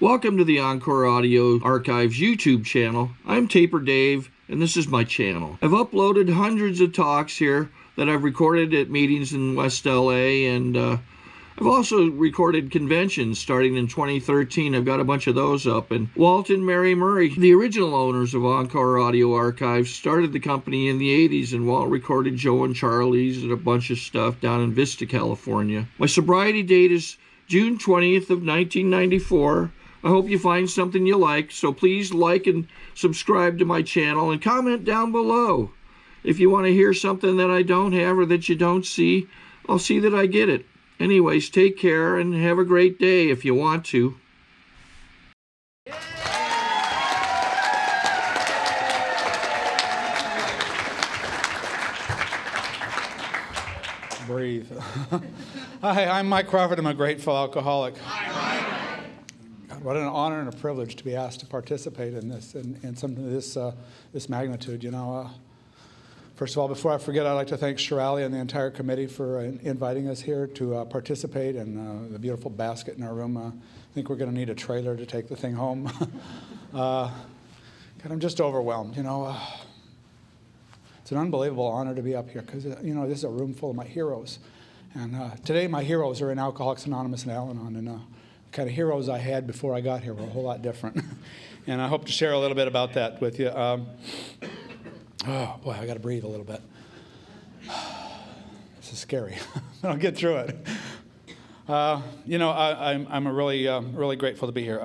Welcome to the Encore Audio Archives YouTube channel. I'm Taper Dave, and this is my channel. I've uploaded hundreds of talks here that I've recorded at meetings in West LA, and I've also recorded conventions starting in 2013. I've got a bunch of those up. And Walt and Mary Murray, the original owners of Encore Audio Archives, started the company in the 80s, and Walt recorded Joe and Charlie's and a bunch of stuff down in Vista, California. My sobriety date is June 20th of 1994. I hope you find something you like, so please like and subscribe to my channel and comment down below. If you want to hear something that I don't have or that you don't see, I'll see that I get it. Anyways, take care and have a great day if you want to. Breathe. Hi, I'm Mike Crawford. I'm a grateful alcoholic. God, what an honor and a privilege to be asked to participate in this, in something of this magnitude. You know, first of all, before I forget, I'd like to thank Shirley and the entire committee for inviting us here to participate in the beautiful basket in our room. I think we're going to need a trailer to take the thing home. God, I'm just overwhelmed. You know, it's an unbelievable honor to be up here because, you know, this is a room full of my heroes. And today my heroes are in Alcoholics Anonymous and Al-Anon, and the kind of heroes I had before I got here were a whole lot different. And I hope to share a little bit about that with you. Oh, boy, I got to breathe a little bit. This is scary. I'll get through it. You know, I'm really grateful to be here.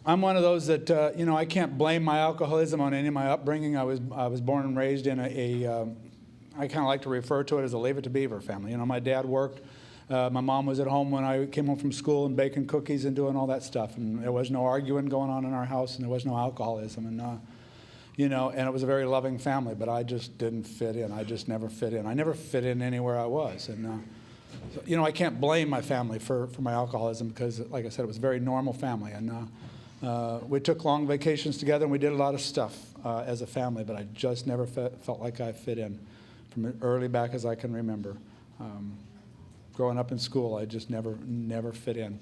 I'm one of those that, you know, I can't blame my alcoholism on any of my upbringing. I was born and raised in I kind of like to refer to it as a Leave It to Beaver family. You know, my dad worked. My mom was at home when I came home from school and baking cookies and doing all that stuff. And there was no arguing going on in our house, and there was no alcoholism. And, you know, and it was a very loving family, but I just didn't fit in. I just never fit in. I never fit in anywhere I was. And, so, you know, I can't blame my family for my alcoholism because, like I said, it was a very normal family. And we took long vacations together, and we did a lot of stuff as a family, but I just never felt like I fit in from early back as I can remember. Growing up in school, I just never fit in.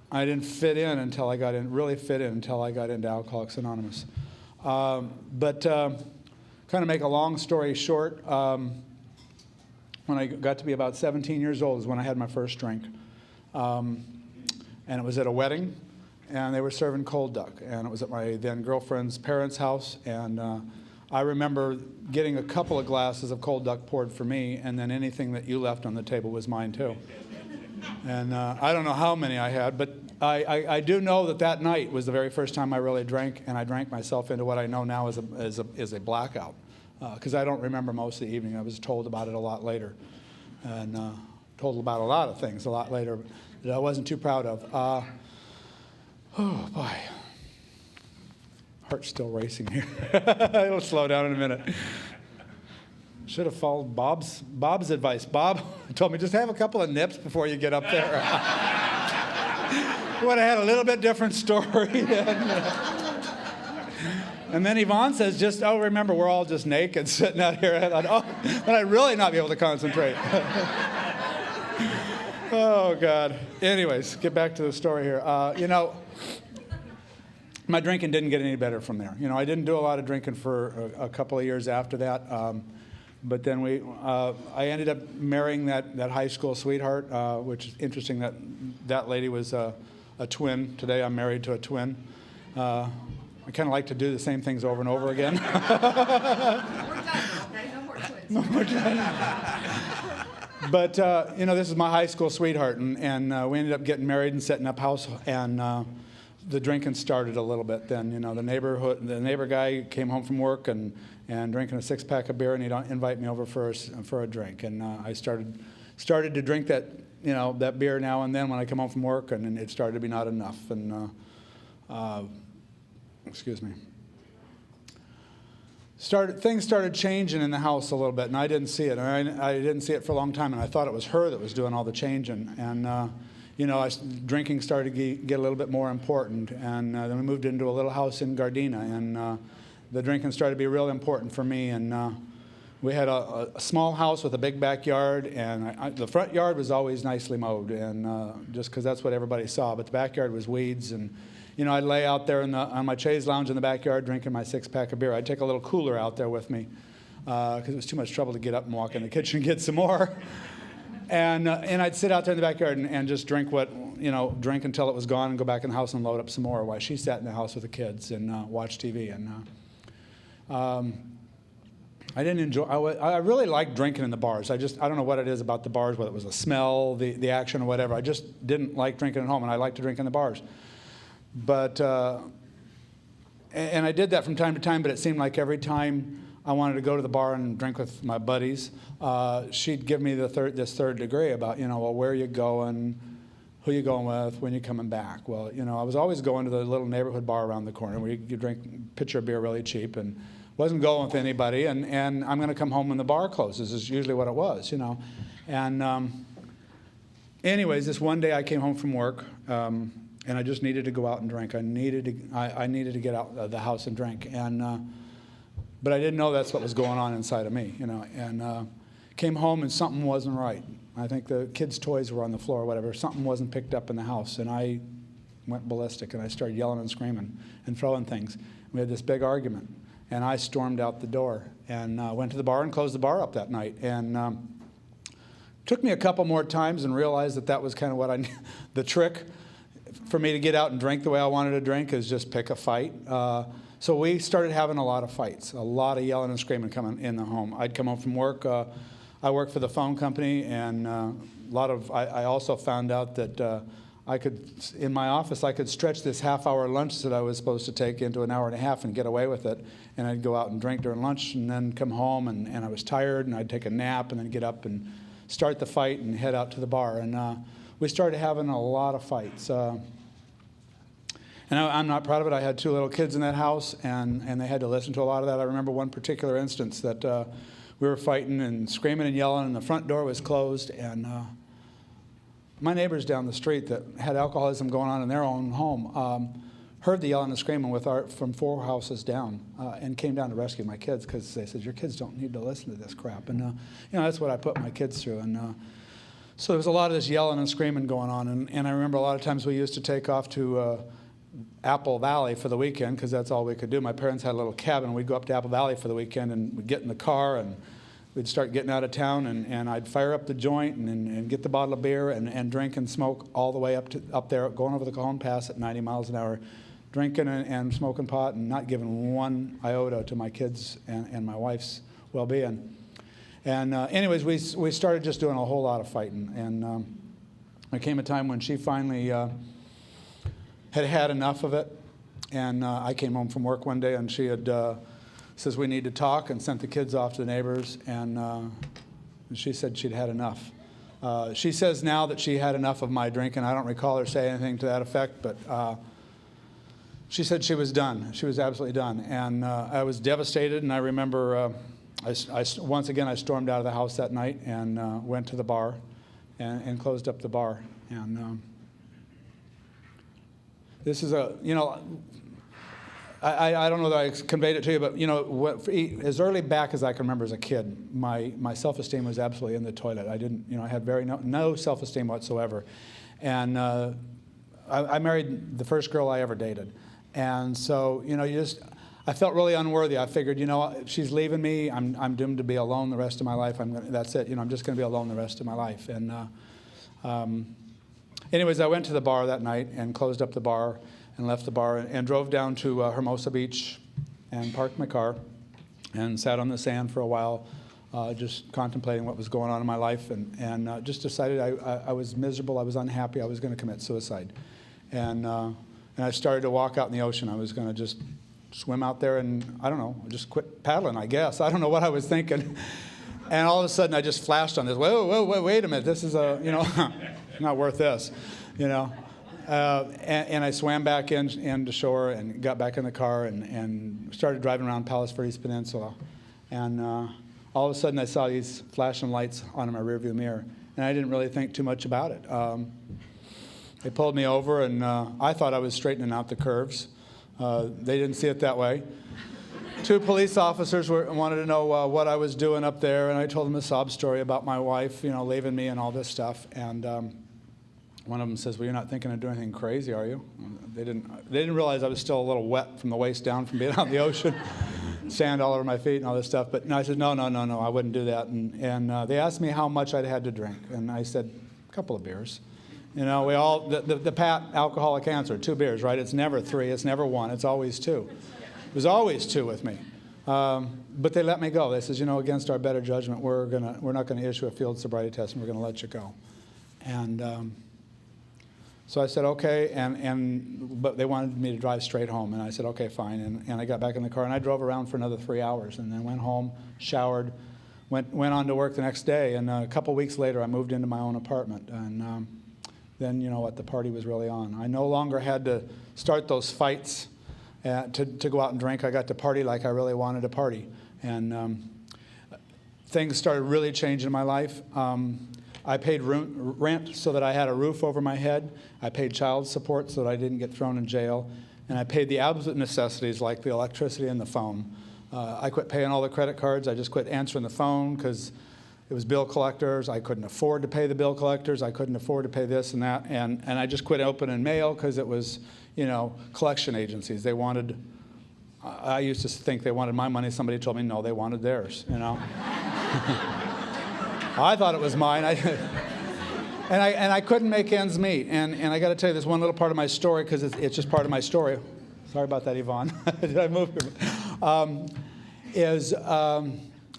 I didn't fit in until I got into Alcoholics Anonymous. But kind of make a long story short, when I got to be about 17 years old is when I had my first drink. And it was at a wedding, and they were serving cold duck. And it was at my then girlfriend's parents' house. And I remember getting a couple of glasses of cold duck poured for me, and then anything that you left on the table was mine too. And I don't know how many I had, but I do know that night was the very first time I really drank, and I drank myself into what I know now is a blackout, because I don't remember most of the evening. I was told about it a lot later, and told about a lot of things a lot later that I wasn't too proud of. Oh boy, heart's still racing here. It'll slow down in a minute. Should have followed Bob's advice. Bob told me, just have a couple of nips before you get up there. Would have had a little bit different story. And then Yvonne says, remember, we're all just naked sitting out here. I thought, but I'd really not be able to concentrate. Oh, God. Anyways, get back to the story here. You know, my drinking didn't get any better from there. You know, I didn't do a lot of drinking for a couple of years after that. But then I ended up marrying that high school sweetheart, which is interesting that lady was a twin. Today I'm married to a twin. I kind of like to do the same things over and over again. We're done, okay? No more twins. No more twins. But, you know, this is my high school sweetheart, and we ended up getting married and setting up house, and the drinking started a little bit then. You know, the neighbor guy came home from work and drinking a six-pack of beer, and he'd invite me over for a drink. And I started to drink that beer now and then when I come home from work, and it started to be not enough. And excuse me. Things started changing in the house a little bit, and I didn't see it. I didn't see it for a long time, and I thought it was her that was doing all the changing. And you know, drinking started to get a little bit more important, and then we moved into a little house in Gardena, and the drinking started to be real important for me. And we had a small house with a big backyard, and the front yard was always nicely mowed, and just because that's what everybody saw. But the backyard was weeds, and I'd lay out there on my chaise lounge in the backyard drinking my 6-pack of beer. I'd take a little cooler out there with me because it was too much trouble to get up and walk in the kitchen and get some more. And I'd sit out there in the backyard and just drink drink until it was gone and go back in the house and load up some more while she sat in the house with the kids and watched TV. And I didn't enjoy. I really liked drinking in the bars. I don't know what it is about the bars, whether it was the smell, the action, or whatever. I just didn't like drinking at home, and I liked to drink in the bars. But and I did that from time to time. But it seemed like every time I wanted to go to the bar and drink with my buddies, she'd give me this third degree about well, where are you going, who you going with, when you coming back. Well, I was always going to the little neighborhood bar around the corner where you could drink a pitcher of beer really cheap, and wasn't going with anybody, and I'm going to come home when the bar closes is usually what it was, And anyways, this one day I came home from work, and I just needed to go out and drink. I needed to get out of the house and drink, but I didn't know that's what was going on inside of me, And came home and something wasn't right. I think the kids' toys were on the floor or whatever. Something wasn't picked up in the house, and I went ballistic, and I started yelling and screaming and throwing things. We had this big argument. And I stormed out the door and went to the bar and closed the bar up that night. And took me a couple more times and realized that was kind of the trick for me to get out and drink the way I wanted to drink is just pick a fight. So we started having a lot of fights, a lot of yelling and screaming coming in the home. I'd come home from work. I worked for the phone company, and I also found out that in my office, I could stretch this half-hour lunch that I was supposed to take into an hour and a half and get away with it. And I'd go out and drink during lunch and then come home, and I was tired, and I'd take a nap and then get up and start the fight and head out to the bar. And we started having a lot of fights. And I'm not proud of it. I had 2 little kids in that house, and they had to listen to a lot of that. I remember one particular instance that we were fighting and screaming and yelling, and the front door was closed, and my neighbors down the street that had alcoholism going on in their own home heard the yelling and screaming from 4 houses down and came down to rescue my kids because they said, your kids don't need to listen to this crap. And that's what I put my kids through. And so there was a lot of this yelling and screaming going on. And I remember a lot of times we used to take off to Apple Valley for the weekend because that's all we could do. My parents had a little cabin. We'd go up to Apple Valley for the weekend, and we'd get in the car, and we'd start getting out of town, and I'd fire up the joint and get the bottle of beer and drink and smoke all the way up there, going over the Cajon Pass at 90 miles an hour, drinking and smoking pot and not giving one iota to my kids and my wife's well-being. And anyways, we started just doing a whole lot of fighting. And there came a time when she finally had enough of it. And I came home from work one day, and she had says we need to talk, and sent the kids off to the neighbors, and she said she'd had enough. She says now that she had enough of my drinking. I don't recall her saying anything to that effect, but she said she was done. She was absolutely done, and I was devastated. And I remember once again I stormed out of the house that night and went to the bar and closed up the bar. And this is I don't know that I conveyed it to you, but as early back as I can remember as a kid, my self-esteem was absolutely in the toilet. I had no self-esteem whatsoever, and I married the first girl I ever dated, and so I felt really unworthy. I figured, she's leaving me. I'm doomed to be alone the rest of my life. That's it. I'm just going to be alone the rest of my life. And anyways, I went to the bar that night and closed up the bar. And left the bar and drove down to Hermosa Beach and parked my car and sat on the sand for a while, just contemplating what was going on in my life, and just decided I was miserable, I was unhappy, I was going to commit suicide. And I started to walk out in the ocean. I was going to just swim out there and, I don't know, just quit paddling, I guess. I don't know what I was thinking. And all of a sudden I just flashed on this, whoa, wait a minute, this is not worth this, And I swam back into shore and got back in the car and started driving around Palos Verdes Peninsula. And all of a sudden I saw these flashing lights on my rearview mirror, and I didn't really think too much about it. They pulled me over, and I thought I was straightening out the curves. They didn't see it that way. two police officers wanted to know what I was doing up there, and I told them a sob story about my wife, leaving me and all this stuff. And one of them says, "Well, you're not thinking of doing anything crazy, are you?" They didn't realize I was still a little wet from the waist down from being out in the ocean, sand all over my feet and all this stuff. But no, I said, no, I wouldn't do that. And they asked me how much I'd had to drink, and I said, a couple of beers. We all, the pat alcoholic answer, 2 beers, right? It's never 3, it's never 1, it's always 2. It was always 2 with me. But they let me go. They says, against our better judgment, we're not going to issue a field sobriety test, and we're going to let you go. And so I said, okay, but they wanted me to drive straight home, and I said, okay, fine. And I got back in the car, and I drove around for another 3 hours, and then went home, showered, went on to work the next day, and a couple weeks later, I moved into my own apartment. And then, the party was really on. I no longer had to start those fights to go out and drink. I got to party like I really wanted to party. And things started really changing in my life. I paid rent so that I had a roof over my head. I paid child support so that I didn't get thrown in jail. And I paid the absolute necessities like the electricity and the phone. I quit paying all the credit cards. I just quit answering the phone because it was bill collectors. I couldn't afford to pay the bill collectors. I couldn't afford to pay this and that. And I just quit opening mail because it was, collection agencies. They wanted, I used to think they wanted my money. Somebody told me, no, they wanted theirs, I thought it was mine. And I couldn't make ends meet. And I got to tell you this one little part of my story because it's just part of my story. Sorry about that, Yvonne. Did I move here?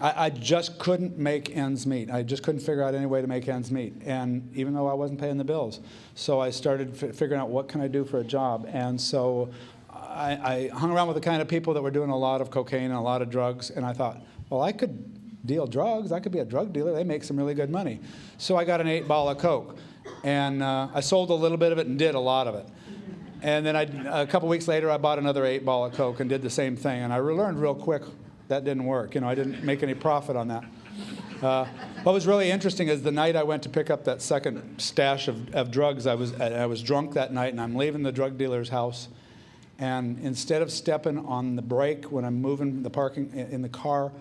I just couldn't make ends meet. I just couldn't figure out any way to make ends meet, and even though I wasn't paying the bills. So I started figuring out what can I do for a job. And so I hung around with the kind of people that were doing a lot of cocaine and a lot of drugs, and I thought, well, I could deal drugs. I could be a drug dealer. They make some really good money. So I got an 8-ball of Coke, and I sold a little bit of it and did a lot of it. And then a couple weeks later, I bought another 8-ball of Coke and did the same thing, and I learned real quick that didn't work. I didn't make any profit on that. What was really interesting is the night I went to pick up that second stash of drugs, I was drunk that night, and I'm leaving the drug dealer's house. And instead of stepping on the brake when I'm moving the parking in the car,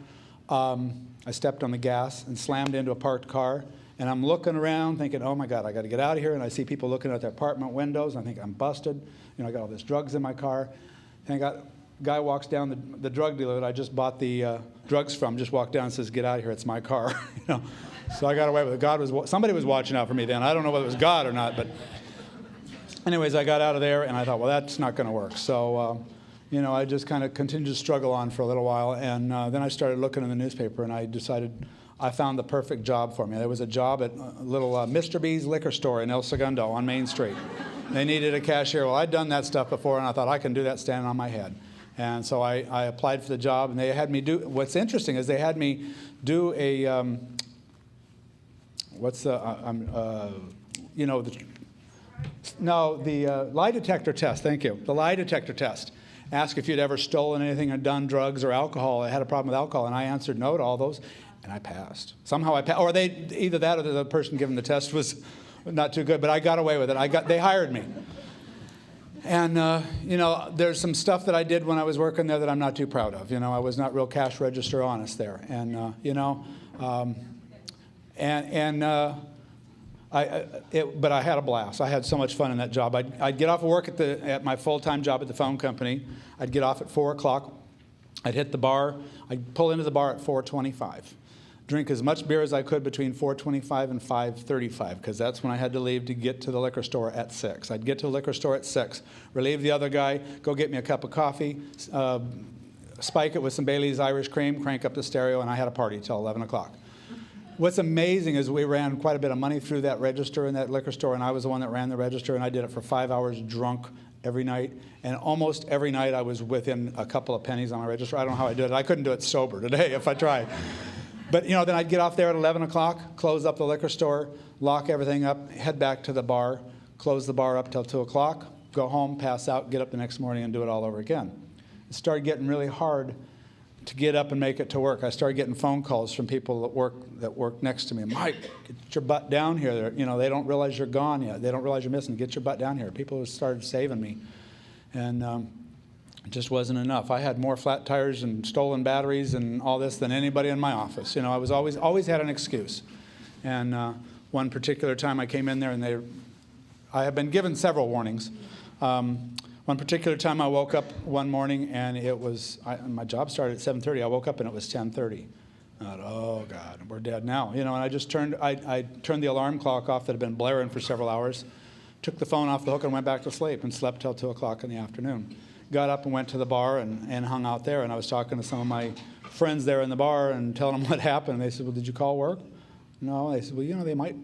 I stepped on the gas and slammed into a parked car. And I'm looking around thinking, oh my God, I got to get out of here. And I see people looking at their apartment windows. And I think I'm busted. I got all this drugs in my car. And guy walks down, the drug dealer that I just bought the drugs from just walked down and says, get out of here, it's my car. So I got away with it. Somebody was watching out for me then. I don't know whether it was God or not, but anyways, I got out of there and I thought, well, that's not going to work. So, I just kind of continued to struggle on for a little while, and then I started looking in the newspaper, and I decided I found the perfect job for me. There was a job at a little Mr. B's liquor store in El Segundo on Main Street. They needed a cashier. Well, I'd done that stuff before, and I thought I can do that standing on my head. And so I applied for the job, and they had me do, what's interesting is they had me do a, the lie detector test, thank you. The lie detector test. Ask if you'd ever stolen anything or done drugs or alcohol. I had a problem with alcohol, and I answered no to all those, and I passed. Somehow I passed, or either that or the person giving the test was not too good, but I got away with it. They hired me. And, there's some stuff that I did when I was working there that I'm not too proud of. I was not real cash register honest there. And, but I had a blast. I had so much fun in that job. I'd get off of work at my full-time job at the phone company. I'd get off at 4 o'clock. I'd hit the bar. I'd pull into the bar at 4:25. Drink as much beer as I could between 4:25 and 5:35, because that's when I had to leave to get to the liquor store at 6. I'd get to the liquor store at 6, relieve the other guy, go get me a cup of coffee, spike it with some Bailey's Irish Cream, crank up the stereo, and I had a party till 11 o'clock. What's amazing is we ran quite a bit of money through that register in that liquor store, and I was the one that ran the register, and I did it for 5 hours drunk every night. And almost every night I was within a couple of pennies on my register. I don't know how I did it. I couldn't do it sober today if I tried. But, then I'd get off there at 11 o'clock, close up the liquor store, lock everything up, head back to the bar, close the bar up till 2 o'clock, go home, pass out, get up the next morning and do it all over again. It started getting really hard to get up and make it to work. I started getting phone calls from people that work next to me. Mike, get your butt down here. They don't realize you're gone yet. They don't realize you're missing. Get your butt down here. People have started saving me. And It just wasn't enough. I had more flat tires and stolen batteries and all this than anybody in my office. You know, I was always had an excuse. And one particular time I came in there, and I have been given several warnings. One particular time I woke up one morning, and it was, my job started at 7:30. I woke up and it was 10:30. I thought, oh God, we're dead now. You know, and I turned the alarm clock off that had been blaring for several hours, took the phone off the hook and went back to sleep and slept till 2 o'clock in the afternoon. Got up and went to the bar and hung out there, and I was talking to some of my friends there in the bar and telling them what happened. And they said, well, did you call work? No. They said, well, you know, they might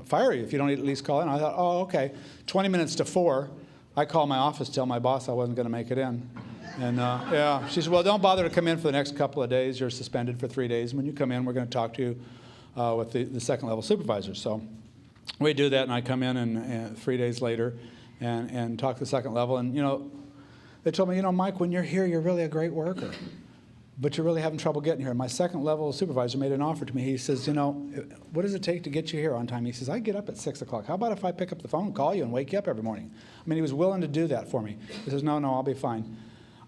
fire you if you don't at least call in. I thought, oh, okay. 20 minutes to 4, I called my office to tell my boss I wasn't going to make it in. And yeah, she said, well, don't bother to come in for the next couple of days. You're suspended for 3 days. When you come in, we're going to talk to you with the second level supervisor. So we do that, and I come in and 3 days later and talk to the second level. And, you know, they told me, you know, Mike, when you're here, you're really a great worker, but you're really having trouble getting here. My second level supervisor made an offer to me. He says, you know, what does it take to get you here on time? He says, I get up at 6 o'clock. How about if I pick up the phone and call you and wake you up every morning? I mean, he was willing to do that for me. He says, no, I'll be fine.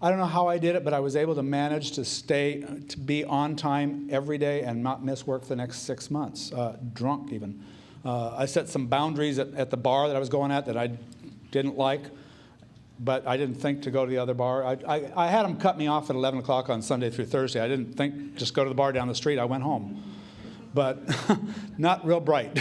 I don't know how I did it, but I was able to manage to be on time every day and not miss work for the next 6 months, drunk even. I set some boundaries at the bar that I was going at that I didn't like, but I didn't think to go to the other bar. I had them cut me off at 11 o'clock on Sunday through Thursday. I didn't think just go to the bar down the street. I went home, but not real bright.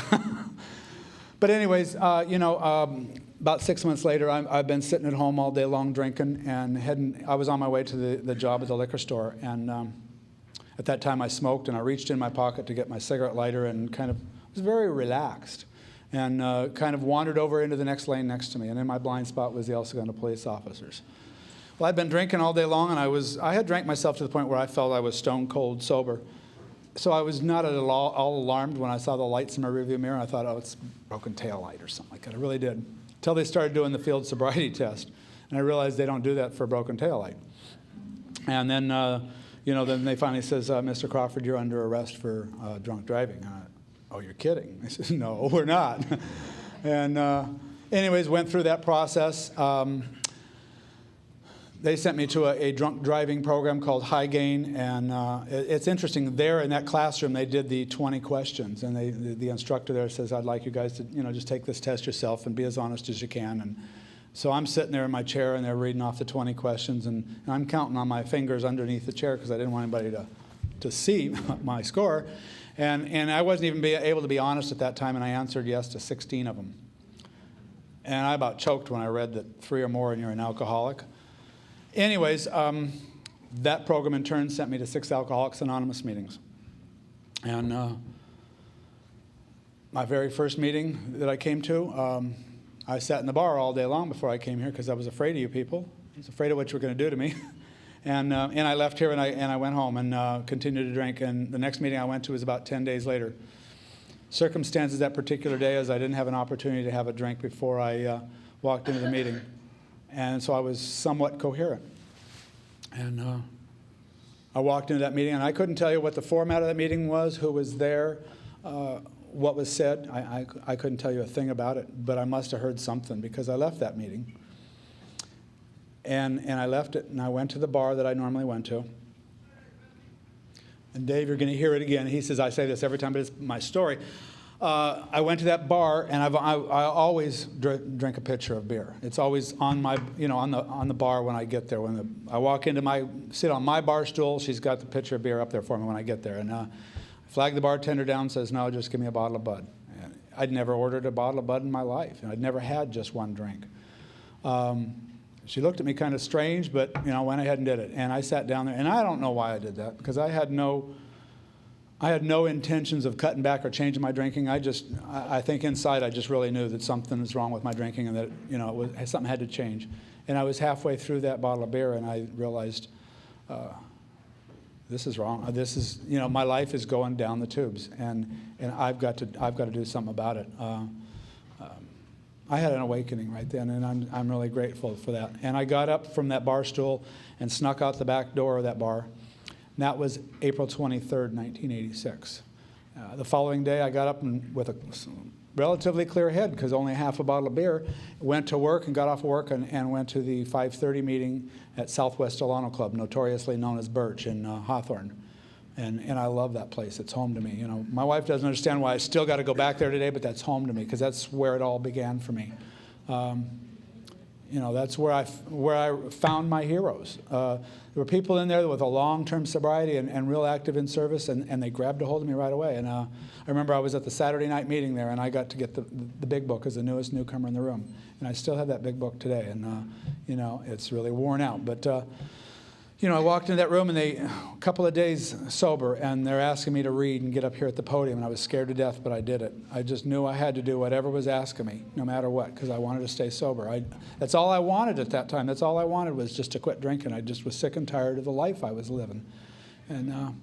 But anyways, you know, about 6 months later, I've been sitting at home all day long drinking and I was on my way to the job at the liquor store. And at that time I smoked, and I reached in my pocket to get my cigarette lighter and kind of was very relaxed. And kind of wandered over into the next lane next to me. And in my blind spot was the El Segundo police officers. Well, I'd been drinking all day long, and I had drank myself to the point where I felt I was stone cold sober. So I was not at all alarmed when I saw the lights in my rearview mirror. I thought, oh, it's broken tail light or something like that. I really did. Until they started doing the field sobriety test. And I realized they don't do that for a broken tail light. And then, you know, then they finally says, Mr. Crawford, you're under arrest for drunk driving. Oh, you're kidding. I said, no, we're not. And anyways, went through that process. They sent me to a drunk driving program called High Gain. And it's interesting. There in that classroom, they did the 20 questions. And the instructor there says, I'd like you guys to, you know, just take this test yourself and be as honest as you can. And so I'm sitting there in my chair, and they're reading off the 20 questions. And I'm counting on my fingers underneath the chair because I didn't want anybody to see my score. And I wasn't even able to be honest at that time, and I answered yes to 16 of them. And I about choked when I read that 3 or more and you're an alcoholic. Anyways, that program in turn sent me to 6 Alcoholics Anonymous meetings. And my very first meeting that I came to, I sat in the bar all day long before I came here because I was afraid of you people. I was afraid of what you were going to do to me. And I left here and I went home and continued to drink. And the next meeting I went to was about 10 days later. Circumstances that particular day is I didn't have an opportunity to have a drink before I walked into the meeting. And so I was somewhat coherent. And I walked into that meeting, and I couldn't tell you what the format of that meeting was, who was there, what was said. I couldn't tell you a thing about it, but I must have heard something because I left that meeting. And I left it, and I went to the bar that I normally went to. And Dave, you're going to hear it again. He says, I say this every time, but it's my story. I went to that bar, and I always drink a pitcher of beer. It's always on my, you know, on the bar when I get there. I walk into sit on my bar stool, she's got the pitcher of beer up there for me when I get there. And I flag the bartender down, says, no, just give me a bottle of Bud. And I'd never ordered a bottle of Bud in my life, and I'd never had just one drink. She looked at me kind of strange, but, you know, went ahead and did it. And I sat down there, and I don't know why I did that, because I had no intentions of cutting back or changing my drinking. I think inside I just really knew that something was wrong with my drinking and that, you know, something had to change. And I was halfway through that bottle of beer, and I realized, this is wrong. This is, you know, my life is going down the tubes, and I've got to do something about it. I had an awakening right then, and I'm really grateful for that. And I got up from that bar stool and snuck out the back door of that bar. And that was April 23rd, 1986. The following day, I got up and with relatively clear head because only half a bottle of beer. Went to work and got off work and went to the 5:30 meeting at Southwest Delano Club, notoriously known as Birch in Hawthorne. And I love that place. It's home to me. You know, my wife doesn't understand why I still got to go back there today, but that's home to me because that's where it all began for me. You know, that's where I found my heroes. There were people in there with a long-term sobriety and real active in service, and they grabbed a hold of me right away. And I remember I was at the Saturday night meeting there, and I got to get the big book as the newest newcomer in the room. And I still have that big book today, and you know, it's really worn out. But you know, I walked into that room, and a couple of days sober, and they're asking me to read and get up here at the podium, and I was scared to death, but I did it. I just knew I had to do whatever was asking me, no matter what, because I wanted to stay sober. That's all I wanted at that time. That's all I wanted was just to quit drinking. I just was sick and tired of the life I was living. And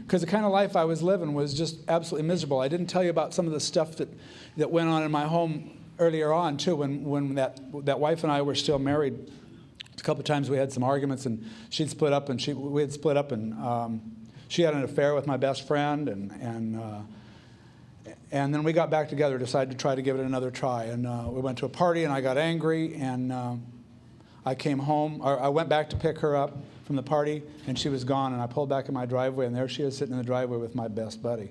because the kind of life I was living was just absolutely miserable. I didn't tell you about some of the stuff that went on in my home earlier on, too, when that wife and I were still married. A couple of times we had some arguments, and she'd split up, and we had split up, and she had an affair with my best friend, and then we got back together, decided to try to give it another try, and we went to a party, and I got angry, and I came home, or I went back to pick her up from the party, and she was gone, and I pulled back in my driveway, and there she is sitting in the driveway with my best buddy,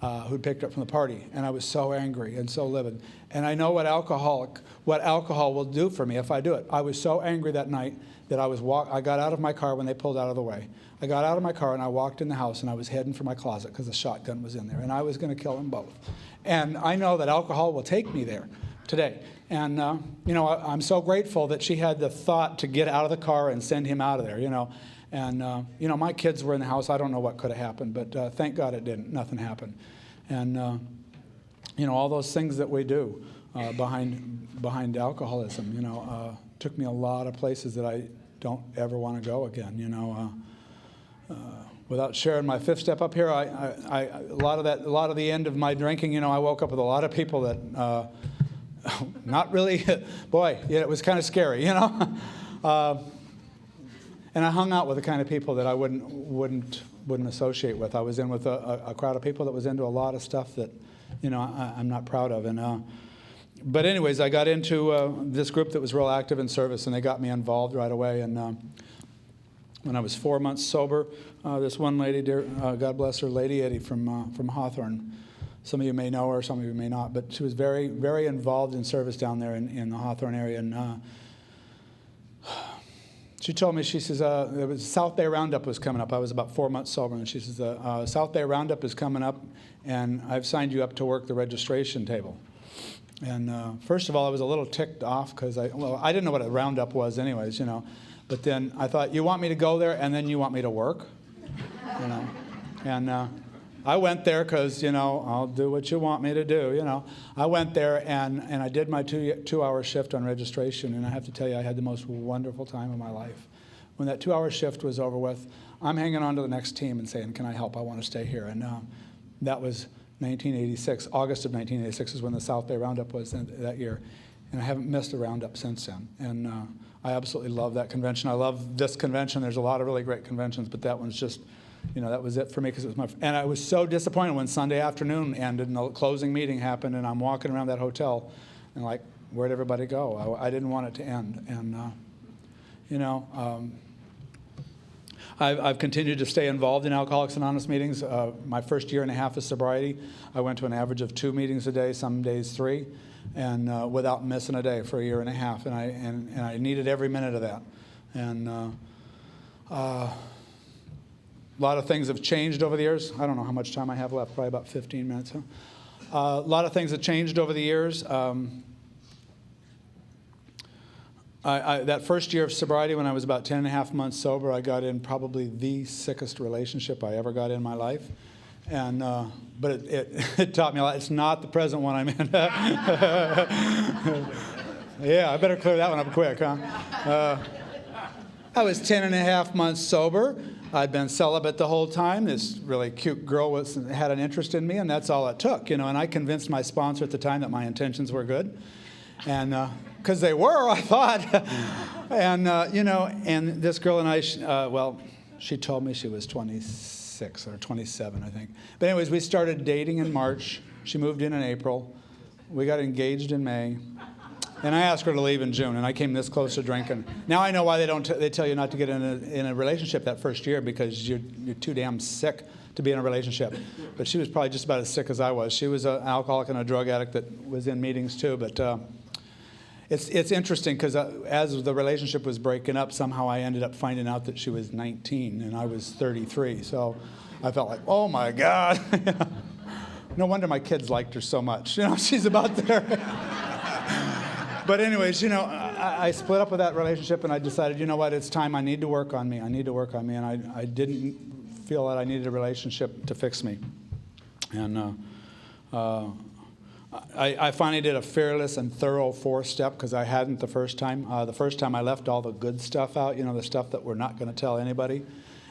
who'd picked her up from the party, and I was so angry and so livid. And I know what alcohol will do for me if I do it. I was so angry that night that I got out of my car when they pulled out of the way. I got out of my car and I walked in the house, and I was heading for my closet because the shotgun was in there, and I was going to kill them both. And I know that alcohol will take me there today. And you know, I'm so grateful that she had the thought to get out of the car and send him out of there. You know, and you know, my kids were in the house. I don't know what could have happened, but thank God it didn't. Nothing happened. And you know, all those things that we do behind alcoholism, you know, took me a lot of places that I don't ever want to go again. You know, without sharing my fifth step up here, a lot of the end of my drinking, you know, I woke up with a lot of people that not really, boy, yeah, it was kind of scary, you know. And I hung out with the kind of people that I wouldn't associate with. I was in with a crowd of people that was into a lot of stuff that, you know, I'm not proud of. And but anyways, I got into this group that was real active in service, and they got me involved right away. And when I was 4 months sober, this one lady, dear, God bless her, Lady Eddie from Hawthorne. Some of you may know her, some of you may not, but she was very, very involved in service down there in the Hawthorne area. And she told me, she says, there was South Bay Roundup was coming up. I was about 4 months sober, and she says, South Bay Roundup is coming up, and I've signed you up to work the registration table. And first of all, I was a little ticked off because I didn't know what a Roundup was anyways, you know. But then I thought, you want me to go there, and then you want me to work? You know. And I went there because, you know, I'll do what you want me to do, you know. I went there, and I did my two-hour shift on registration, and I have to tell you, I had the most wonderful time of my life. When that 2-hour shift was over with, I'm hanging on to the next team and saying, can I help? I want to stay here. And that was 1986. August of 1986 is when the South Bay Roundup was that year. And I haven't missed a Roundup since then. And I absolutely love that convention. I love this convention. There's a lot of really great conventions, but that one's just, you know, that was it for me because it was my. And I was so disappointed when Sunday afternoon ended and the closing meeting happened, and I'm walking around that hotel, and like, where'd everybody go? I didn't want it to end. And you know, I've continued to stay involved in Alcoholics Anonymous meetings. My first year and a half of sobriety, I went to an average of 2 meetings a day, some days 3, and without missing a day for a year and a half. And I needed every minute of that. And a lot of things have changed over the years. I don't know how much time I have left, probably about 15 minutes. Huh? A lot of things have changed over the years. That first year of sobriety, when I was about 10 and a half months sober, I got in probably the sickest relationship I ever got in my life. And but it taught me a lot. It's not the present one I'm in. Yeah, I better clear that one up quick, huh? I was 10 and a half months sober. I'd been celibate the whole time. This really cute girl had an interest in me, and that's all it took, you know. And I convinced my sponsor at the time that my intentions were good, and because they were, I thought. And you know, and this girl and I, well, she told me she was 26 or 27, I think. But anyways, we started dating in March. She moved in April. We got engaged in May. And I asked her to leave in June, and I came this close to drinking. Now I know why they tell you not to get in a relationship that first year, because you're too damn sick to be in a relationship. But she was probably just about as sick as I was. She was an alcoholic and a drug addict that was in meetings too. But it's interesting because as the relationship was breaking up, somehow I ended up finding out that she was 19 and I was 33. So I felt like, oh my God. No wonder my kids liked her so much. You know, she's about there. But anyways, you know, I split up with that relationship, and I decided, you know what, it's time. I need to work on me. I need to work on me. And I didn't feel that I needed a relationship to fix me. And I finally did a fearless and thorough 4-step, because I hadn't the first time. The first time I left all the good stuff out, you know, the stuff that we're not going to tell anybody.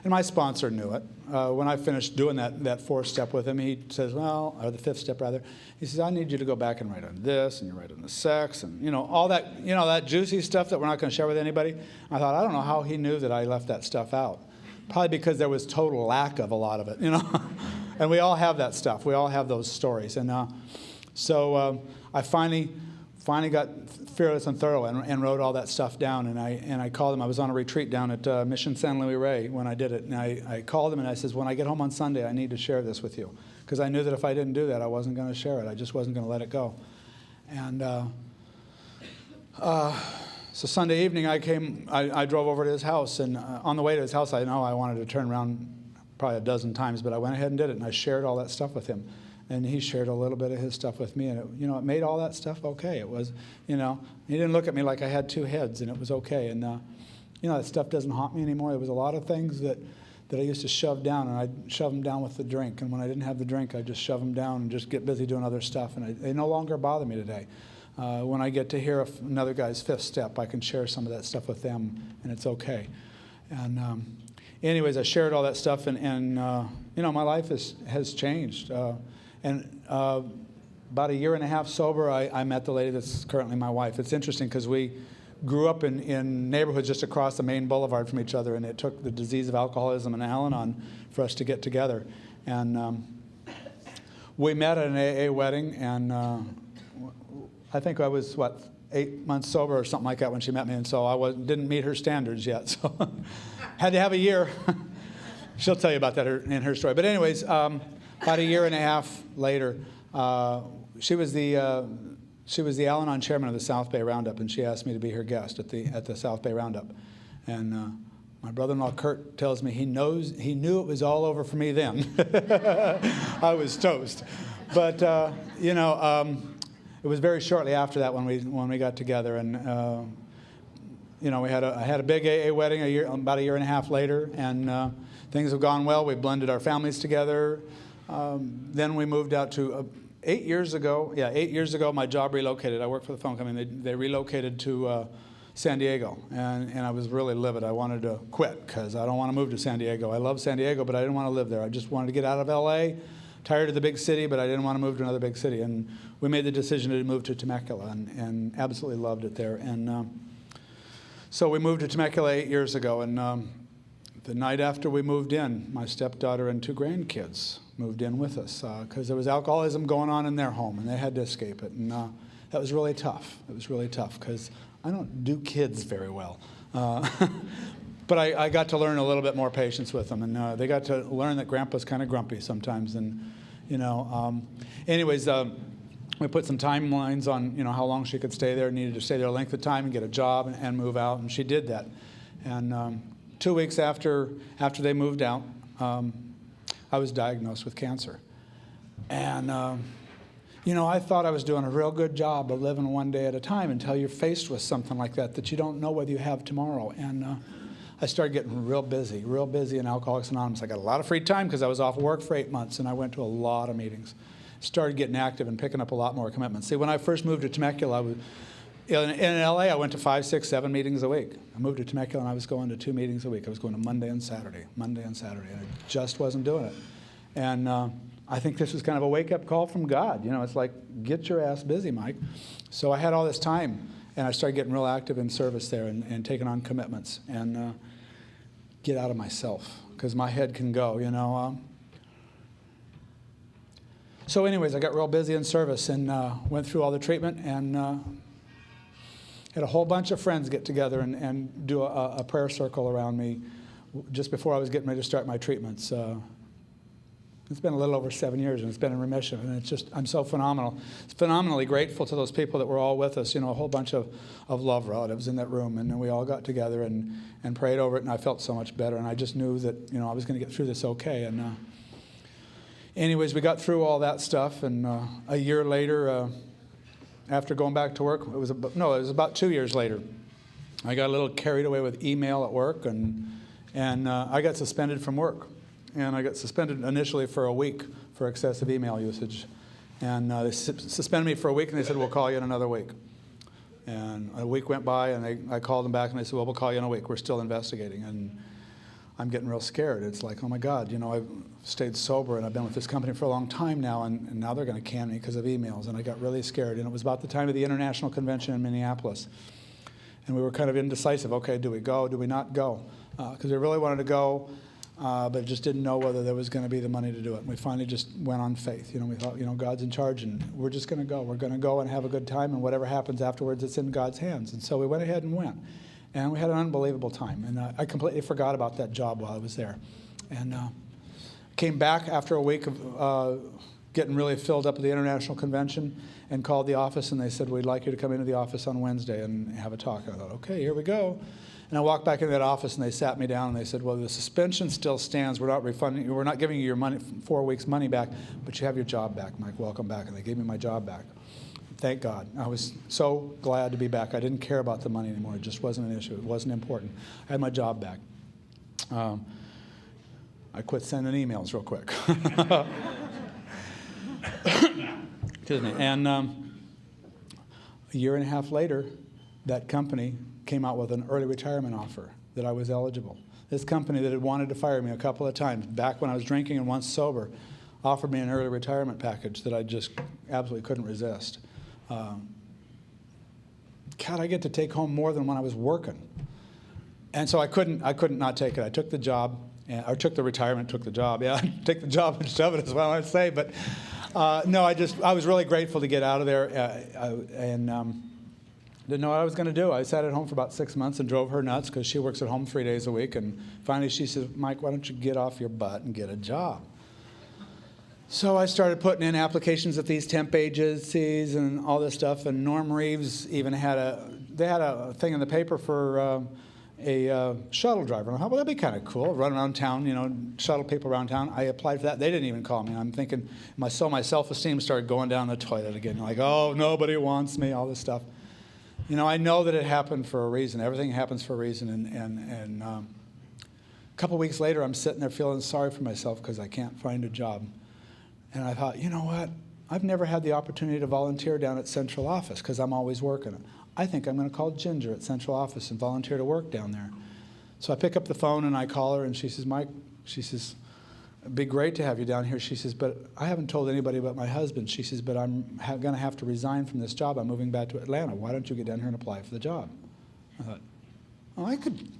And my sponsor knew it. When I finished doing that 4-step with him, he says, well, or the 5th step rather, he says, I need you to go back and write on this, and you write on the sex, and, you know, all that, you know, that juicy stuff that we're not going to share with anybody. I thought, I don't know how he knew that I left that stuff out. Probably because there was total lack of a lot of it, you know. And we all have that stuff. We all have those stories. And so I finally got fearless and thorough and wrote all that stuff down. And I called him. I was on a retreat down at Mission San Luis Rey when I did it. And I called him and I said, when I get home on Sunday, I need to share this with you. Because I knew that if I didn't do that, I wasn't going to share it. I just wasn't going to let it go. And so Sunday evening, I drove over to his house. And on the way to his house, I know I wanted to turn around probably a dozen times. But I went ahead and did it. And I shared all that stuff with him. And he shared a little bit of his stuff with me, and it made all that stuff okay. It was, he didn't look at me like I had 2 heads, and it was okay. And that stuff doesn't haunt me anymore. There was a lot of things that I used to shove down, and I'd shove them down with the drink. And when I didn't have the drink, I'd just shove them down and just get busy doing other stuff. And they no longer bother me today. When I get to hear another guy's 5th step, I can share some of that stuff with them, and it's okay. And anyways, I shared all that stuff, and my life has changed. And about a year and a half sober, I met the lady that's currently my wife. It's interesting because we grew up in neighborhoods just across the main boulevard from each other, and it took the disease of alcoholism and Al-Anon for us to get together. And we met at an AA wedding, and I think I was, 8 months sober or something like that when she met me, and so didn't meet her standards yet, so had to have a year. She'll tell you about that in her story. But anyways, about a year and a half later, she was the Al-Anon chairman of the South Bay Roundup, and she asked me to be her guest at the South Bay Roundup. And my brother-in-law Kurt tells me he knew it was all over for me then. I was toast. But it was very shortly after that when we got together, and I had a big AA wedding about a year and a half later, and things have gone well. We blended our families together. Then we moved out to 8 years ago. Yeah, 8 years ago, my job relocated. I worked for the phone company. They relocated to San Diego, and I was really livid. I wanted to quit because I don't want to move to San Diego. I love San Diego, but I didn't want to live there. I just wanted to get out of LA, tired of the big city, but I didn't want to move to another big city. And we made the decision to move to Temecula, and absolutely loved it there. And so we moved to Temecula 8 years ago, and the night after we moved in, my stepdaughter and 2 grandkids moved in with us because there was alcoholism going on in their home, and they had to escape it. And that was really tough. It was really tough because I don't do kids very well. But I got to learn a little bit more patience with them, and they got to learn that Grandpa's kind of grumpy sometimes. And, anyways, we put some timelines on, how long she could stay there, needed to stay there a length of time and get a job and move out, and she did that. And 2 weeks after they moved out, I was diagnosed with cancer. And, I thought I was doing a real good job of living one day at a time until you're faced with something like that you don't know whether you have tomorrow. And I started getting real busy in Alcoholics Anonymous. I got a lot of free time because I was off work for 8 months, and I went to a lot of meetings. Started getting active and picking up a lot more commitments. See, when I first moved to Temecula, in LA, I went to 5, 6, 7 meetings a week. I moved to Temecula, and I was going to 2 meetings a week. I was going to Monday and Saturday, and I just wasn't doing it. And I think this was kind of a wake-up call from God. It's like, get your ass busy, Mike. So I had all this time, and I started getting real active in service there and taking on commitments and get out of myself because my head can go, So anyways, I got real busy in service and went through all the treatment and had a whole bunch of friends get together and do a prayer circle around me just before I was getting ready to start my treatments. It's been a little over 7 years, and it's been in remission, and it's just, I'm so phenomenally grateful to those people that were all with us, you know, a whole bunch of love relatives in that room, and then we all got together and prayed over it, and I felt so much better, and I just knew that, you know, I was going to get through this okay, and anyways, we got through all that stuff, and a year later, after going back to work, it was about 2 years later, I got a little carried away with email at work, and I got suspended from work. And I got suspended initially for a week for excessive email usage. And they suspended me for a week, and they said, we'll call you in another week. And a week went by, and I called them back, and they said, well, we'll call you in a week. We're still investigating. And I'm getting real scared. It's like, oh, my God, you know, I've stayed sober, and I've been with this company for a long time now, and now they're going to can me because of emails. And I got really scared. And it was about the time of the International Convention in Minneapolis. And we were kind of indecisive. Okay, do we go? Do we not go? Because we really wanted to go. But just didn't know whether there was going to be the money to do it. And we finally just went on faith. You know, we thought, you know, God's in charge, and we're just going to go. We're going to go and have a good time, and whatever happens afterwards, it's in God's hands. And so we went ahead and went. And we had an unbelievable time. And I completely forgot about that job while I was there. And came back after a week of getting really filled up at the International Convention and called the office, and they said, we'd like you to come into the office on Wednesday and have a talk. I thought, okay, here we go. And I walked back into that office, and they sat me down, and they said, well, the suspension still stands. We're not refunding you. We're not giving you your money, 4 weeks' money back, but you have your job back, Mike. Welcome back. And they gave me my job back. Thank God. I was so glad to be back. I didn't care about the money anymore. It just wasn't an issue. It wasn't important. I had my job back. I quit sending emails real quick. Excuse me. And a year and a half later, that company came out with an early retirement offer that I was eligible. This company that had wanted to fire me a couple of times, back when I was drinking and once sober, offered me an early retirement package that I just absolutely couldn't resist. God, I get to take home more than when I was working. And so I couldn't not take it. I took the job, or took the retirement, took the job. Yeah, take the job and shove it is what I'd say. But no, I was really grateful to get out of there and didn't know what I was going to do. I sat at home for about 6 months and drove her nuts because she works at home 3 days a week. And finally she said, Mike, why don't you get off your butt and get a job? So I started putting in applications at these temp agencies and all this stuff. And Norm Reeves even had a thing in the paper for a shuttle driver. And I thought, well, that'd be kind of cool. Run around town, you know, shuttle people around town. I applied for that. They didn't even call me. And I'm thinking, my self-esteem started going down the toilet again. Like, oh, nobody wants me, all this stuff. You know, I know that it happened for a reason. Everything happens for a reason. And a couple weeks later, I'm sitting there feeling sorry for myself because I can't find a job. And I thought, you know what? I've never had the opportunity to volunteer down at central office because I'm always working. I think I'm going to call Ginger at central office and volunteer to work down there. So I pick up the phone and I call her, and she says, Mike, she says, it'd be great to have you down here. She says, but I haven't told anybody about my husband. She says, but I'm going to have to resign from this job. I'm moving back to Atlanta. Why don't you get down here and apply for the job? I thought, well,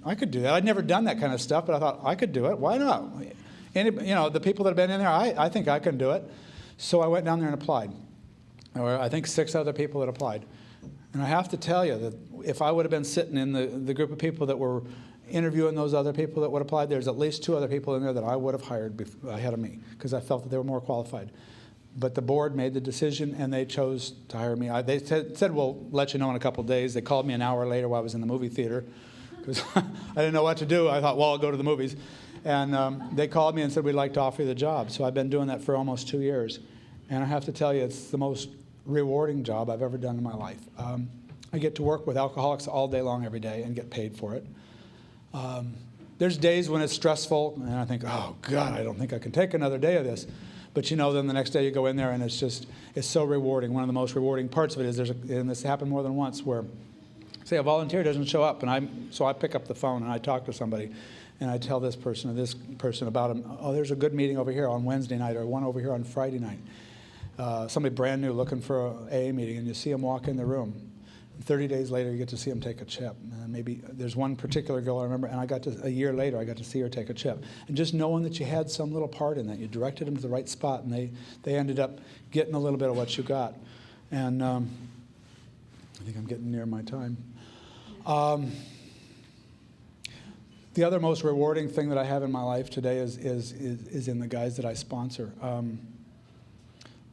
I could do that. I'd never done that kind of stuff, but I thought I could do it. Why not? The people that have been in there, I think I can do it. So I went down there and applied. There were, I think, 6 other people that applied. And I have to tell you that if I would have been sitting in the group of people that were interviewing those other people that would apply, there's at least 2 other people in there that I would have hired ahead of me because I felt that they were more qualified. But the board made the decision, and they chose to hire me. They said, we'll let you know in a couple of days. They called me an hour later while I was in the movie theater because I didn't know what to do. I thought, well, I'll go to the movies. And they called me and said, we'd like to offer you the job. So I've been doing that for almost 2 years. And I have to tell you, it's the most rewarding job I've ever done in my life. I get to work with alcoholics all day long every day and get paid for it. There's days when it's stressful, and I think, oh, God, I don't think I can take another day of this. But, you know, then the next day you go in there, and it's so rewarding. One of the most rewarding parts of it is and this happened more than once, where, say, a volunteer doesn't show up, so I pick up the phone, and I talk to somebody, and I tell this person or this person about him, oh, there's a good meeting over here on Wednesday night or one over here on Friday night. Somebody brand new looking for an AA meeting, and you see them walk in the room. 30 days later, you get to see them take a chip. Maybe there's one particular girl I remember, and a year later, I got to see her take a chip. And just knowing that you had some little part in that, you directed them to the right spot, and they ended up getting a little bit of what you got. And I think I'm getting near my time. The other most rewarding thing that I have in my life today is in the guys that I sponsor.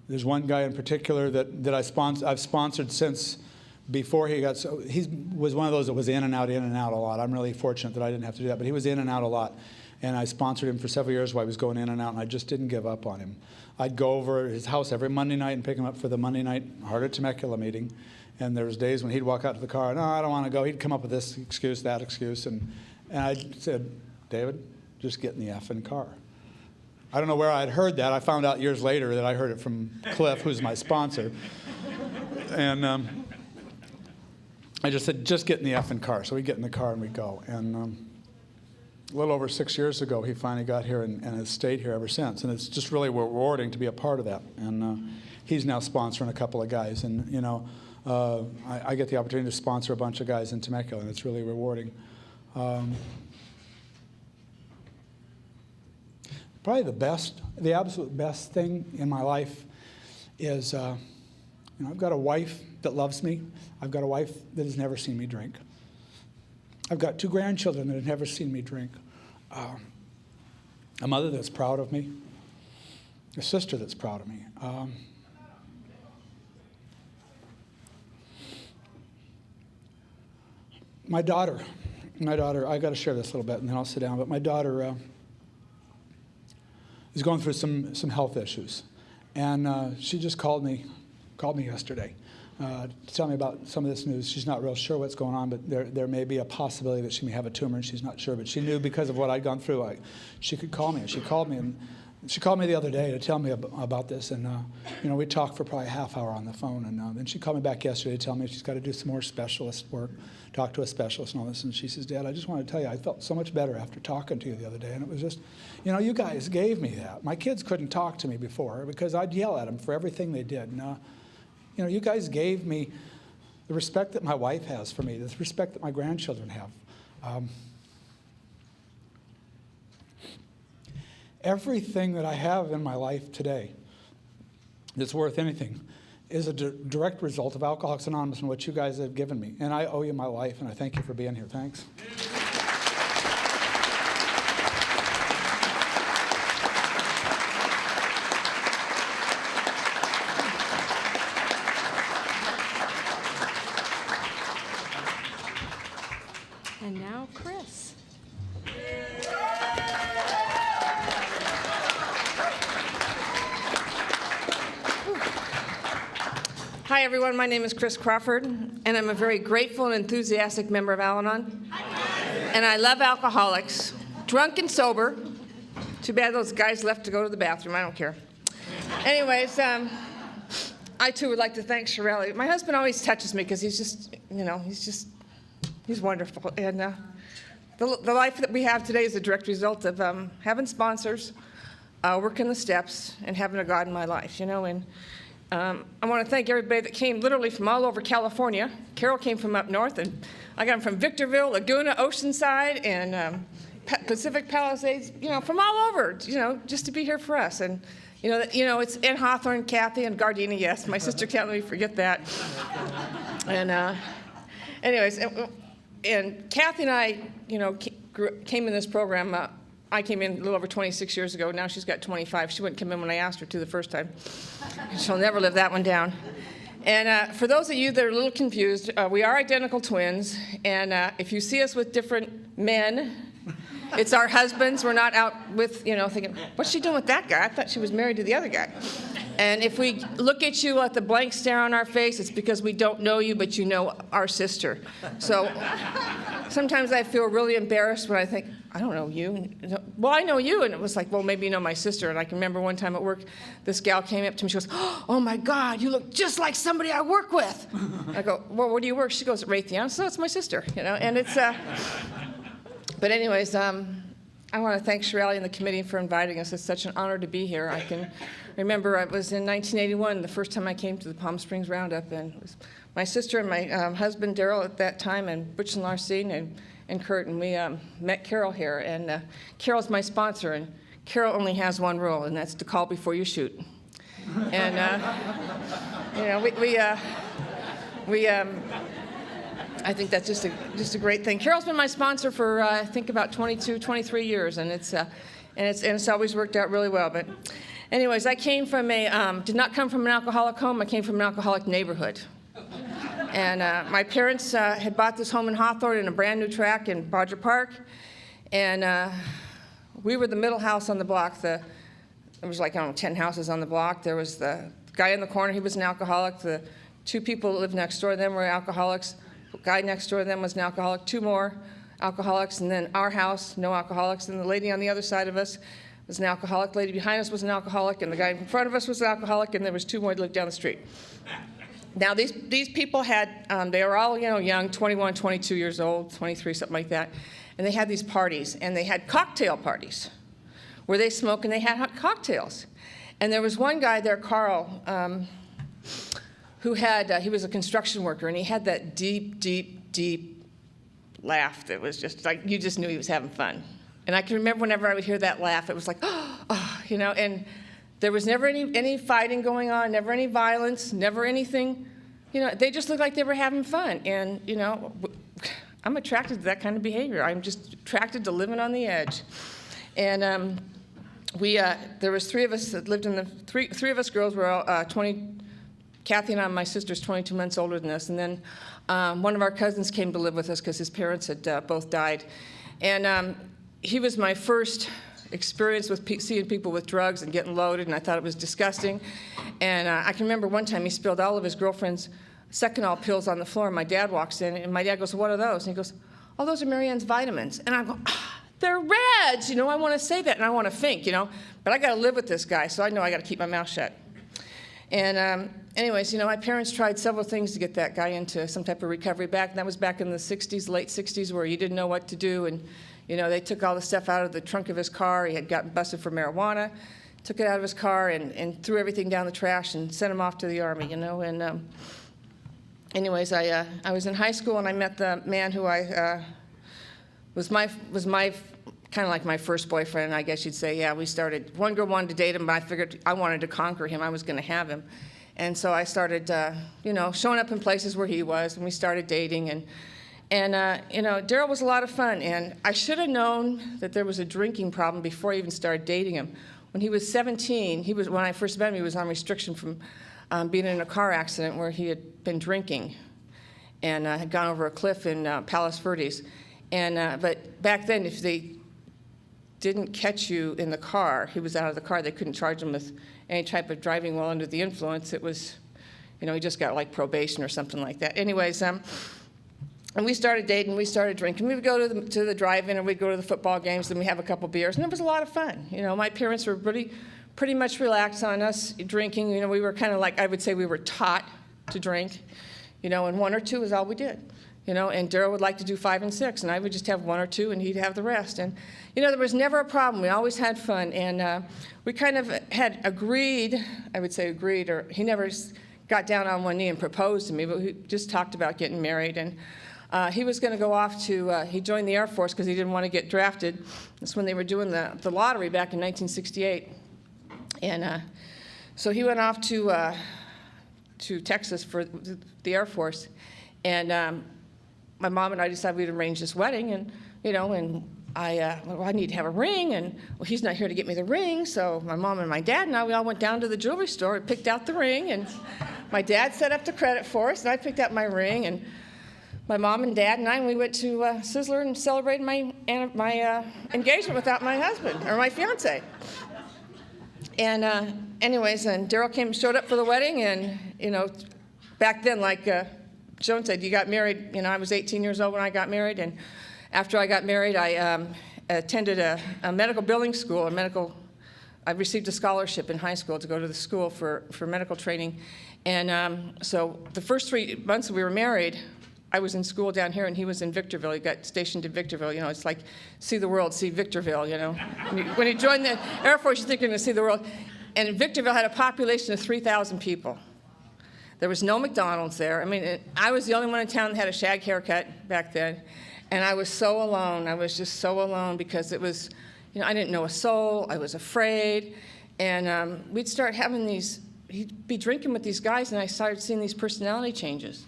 There's one guy in particular that I've sponsored since before he got, so he was one of those that was in and out a lot. I'm really fortunate that I didn't have to do that, but he was in and out a lot. And I sponsored him for several years while he was going in and out, and I just didn't give up on him. I'd go over to his house every Monday night and pick him up for the Monday night Heart of Temecula meeting. And there was days when he'd walk out to the car, no, I don't want to go. He'd come up with this excuse, that excuse. And I said, David, just get in the effing car. I don't know where I'd heard that. I found out years later that I heard it from Cliff, who's my sponsor. And I just said, just get in the effing car. So we get in the car and we go. And a little over 6 years ago, he finally got here and has stayed here ever since. And it's just really rewarding to be a part of that. And he's now sponsoring a couple of guys. And, you know, I get the opportunity to sponsor a bunch of guys in Temecula, and it's really rewarding. Probably the absolute best thing in my life is, you know, I've got a wife that loves me. I've got a wife that has never seen me drink. I've got 2 grandchildren that have never seen me drink. A mother that's proud of me. A sister that's proud of me. My daughter, I got to share this a little bit and then I'll sit down, but my daughter is going through some health issues. And she just called me yesterday to tell me about some of this news. She's not real sure what's going on, but there may be a possibility that she may have a tumor, and she's not sure. But she knew because of what I'd gone through, she could call me. And she called me the other day to tell me about this. And you know, we talked for probably a half hour on the phone. And then she called me back yesterday to tell me she's got to do some more specialist work, talk to a specialist and all this. And she says, Dad, I just want to tell you, I felt so much better after talking to you the other day. And it was just, you know, you guys gave me that. My kids couldn't talk to me before because I'd yell at them for everything they did. And, you know, you guys gave me the respect that my wife has for me, the respect that my grandchildren have. Everything that I have in my life today that's worth anything is a direct result of Alcoholics Anonymous and what you guys have given me. And I owe you my life, and I thank you for being here. Thanks. And now Chris. Hi, everyone. My name is Chris Crawford, and I'm a very grateful and enthusiastic member of Al-Anon. And I love alcoholics, drunk and sober. Too bad those guys left to go to the bathroom. I don't care. Anyways, I, too, would like to thank Shirley. My husband always touches me because he's just, you know, he's wonderful. And the life that we have today is a direct result of having sponsors, working the steps, and having a God in my life, you know. And I want to thank everybody that came literally from all over California. Carol came from up north, and I got them from Victorville, Laguna, Oceanside, and Pacific Palisades, you know, from all over, you know, just to be here for us. And, you know, it's Ann Hawthorne, Kathy, and Gardena, yes. My sister can't let me forget that. And anyways, and Kathy and I, you know, came in this program. I came in a little over 26 years ago. Now she's got 25. She wouldn't come in when I asked her to the first time. She'll never live that one down. And for those of you that are a little confused, we are identical twins. And if you see us with different men, it's our husbands. We're not out with, you know, thinking, what's she doing with that guy? I thought she was married to the other guy. And if we look at you with the blank stare on our face, it's because we don't know you, but you know our sister. So sometimes I feel really embarrassed when I think, I don't know you. Well, I know you. And it was like, well, maybe you know my sister. And I can remember one time at work, this gal came up to me. She goes, oh, my God, you look just like somebody I work with. I go, well, where do you work? She goes, Raytheon. So it's my sister, you know. And it's, but anyways, I want to thank Shirley and the committee for inviting us. It's such an honor to be here. I can remember it was in 1981, the first time I came to the Palm Springs Roundup, and it was my sister and my husband, Daryl, at that time, and Butch and Larcene and Kurt, and we met Carol here. And Carol's my sponsor, and Carol only has one rule, and that's to call before you shoot. And, you know, I think that's just a great thing. Carol's been my sponsor for, I think, about 22, 23 years, and it's always worked out really well. But anyways, I came from did not come from an alcoholic home. I came from an alcoholic neighborhood. And my parents had bought this home in Hawthorne in a brand new tract in Bodger Park. And we were the middle house on the block. There was like, I don't know, 10 houses on the block. There was the guy in the corner, he was an alcoholic. The two people that lived next door to them were alcoholics. The guy next door to them was an alcoholic. Two more alcoholics. And then our house, no alcoholics. And the lady on the other side of us was an alcoholic. The lady behind us was an alcoholic. And the guy in front of us was an alcoholic. And there was two more that lived down the street. Now, these people had, they were all, you know, young, 21, 22 years old, 23, something like that. And they had these parties. And they had cocktail parties where they smoked and they had hot cocktails. And there was one guy there, Carl, who had, he was a construction worker, and he had that deep, deep, deep laugh that was just like, you just knew he was having fun. And I can remember whenever I would hear that laugh, it was like, oh, you know, and there was never any fighting going on, never any violence, never anything, you know, they just looked like they were having fun. And, you know, I'm attracted to that kind of behavior. I'm just attracted to living on the edge. And there was three of us that lived in the, three of us girls were all 20, Kathy and I, my sister's 22 months older than us. And then one of our cousins came to live with us because his parents had both died. And he was my first experience with seeing people with drugs and getting loaded, and I thought it was disgusting. And I can remember one time he spilled all of his girlfriend's Seconal pills on the floor, and my dad walks in, and my dad goes, what are those? And he goes, oh, those are Marianne's vitamins. And I go, they're reds, you know, I want to say that, and I want to think, you know, but I got to live with this guy, so I know I got to keep my mouth shut. And anyways, you know, my parents tried several things to get that guy into some type of recovery back, and that was back in the 60s, late 60s, where he didn't know what to do, and, you know, they took all the stuff out of the trunk of his car. He had gotten busted for marijuana, took it out of his car and threw everything down the trash and sent him off to the Army, you know, and anyways, I was in high school, and I met the man who was my kind of like my first boyfriend, I guess you'd say. Yeah, we started, one girl wanted to date him, but I figured I wanted to conquer him. I was going to have him. And so I started, you know, showing up in places where he was, and we started dating. And you know, Daryl was a lot of fun, and I should have known that there was a drinking problem before I even started dating him. When he was 17, when I first met him, he was on restriction from being in a car accident where he had been drinking and had gone over a cliff in Palos Verdes. And but back then, if they didn't catch you in the car, he was out of the car, they couldn't charge him with any type of driving while under the influence. It was, you know, he just got like probation or something like that. Anyways, and we started dating, we started drinking. We would go to the drive-in, and we'd go to the football games, then we'd have a couple beers, and it was a lot of fun. You know, my parents were pretty much relaxed on us drinking. You know, we were kind of like, I would say we were taught to drink, you know, and 1 or 2 is all we did. You know, and Daryl would like to do 5 and 6, and I would just have 1 or 2, and he'd have the rest. And, you know, there was never a problem. We always had fun. And we kind of had agreed, I would say agreed, or he never got down on one knee and proposed to me, but we just talked about getting married. And he was going to go off to, he joined the Air Force because he didn't want to get drafted. That's when they were doing the lottery back in 1968. And so he went off to Texas for the Air Force. And my mom and I decided we'd arrange this wedding, and, you know, and I need to have a ring, and, well, he's not here to get me the ring, so my mom and my dad and I, we all went down to the jewelry store and picked out the ring, and my dad set up the credit for us, and I picked out my ring, and my mom and dad and I, and we went to Sizzler and celebrated my engagement without my husband, or my fiance. And anyways, and Daryl showed up for the wedding, and, you know, back then, like Joan said, you got married, you know, I was 18 years old when I got married, and after I got married, I attended a medical billing school, I received a scholarship in high school to go to the school for medical training. And so the first 3 months that we were married, I was in school down here, and he was in Victorville. He got stationed in Victorville. You know, it's like see the world, see Victorville, you know. When you join the Air Force, you think you're going to see the world. And Victorville had a population of 3,000 people. There was no McDonald's there. I mean, I was the only one in town that had a shag haircut back then. And I was so alone. I was just so alone because it was, I didn't know a soul. I was afraid. And we'd start having he'd be drinking with these guys, and I started seeing these personality changes.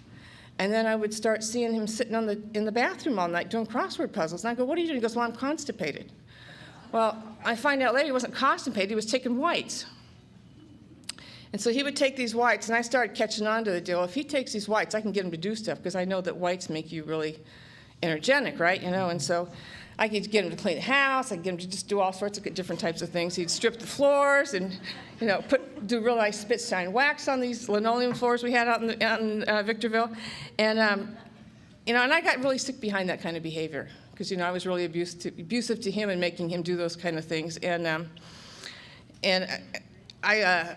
And then I would start seeing him sitting in the bathroom all night doing crossword puzzles. And I go, what are you doing? He goes, well, I'm constipated. Well, I find out later he wasn't constipated. He was taking whites. And so he would take these whites, and I started catching on to the deal. If he takes these whites, I can get him to do stuff, because I know that whites make you really energetic, right? And so I could get him to clean the house. I could get him to just do all sorts of different types of things. He'd strip the floors and, do real nice spit shine wax on these linoleum floors we had out in Victorville. And, and I got really sick behind that kind of behavior, because, I was really abusive to him and making him do those kind of things. And I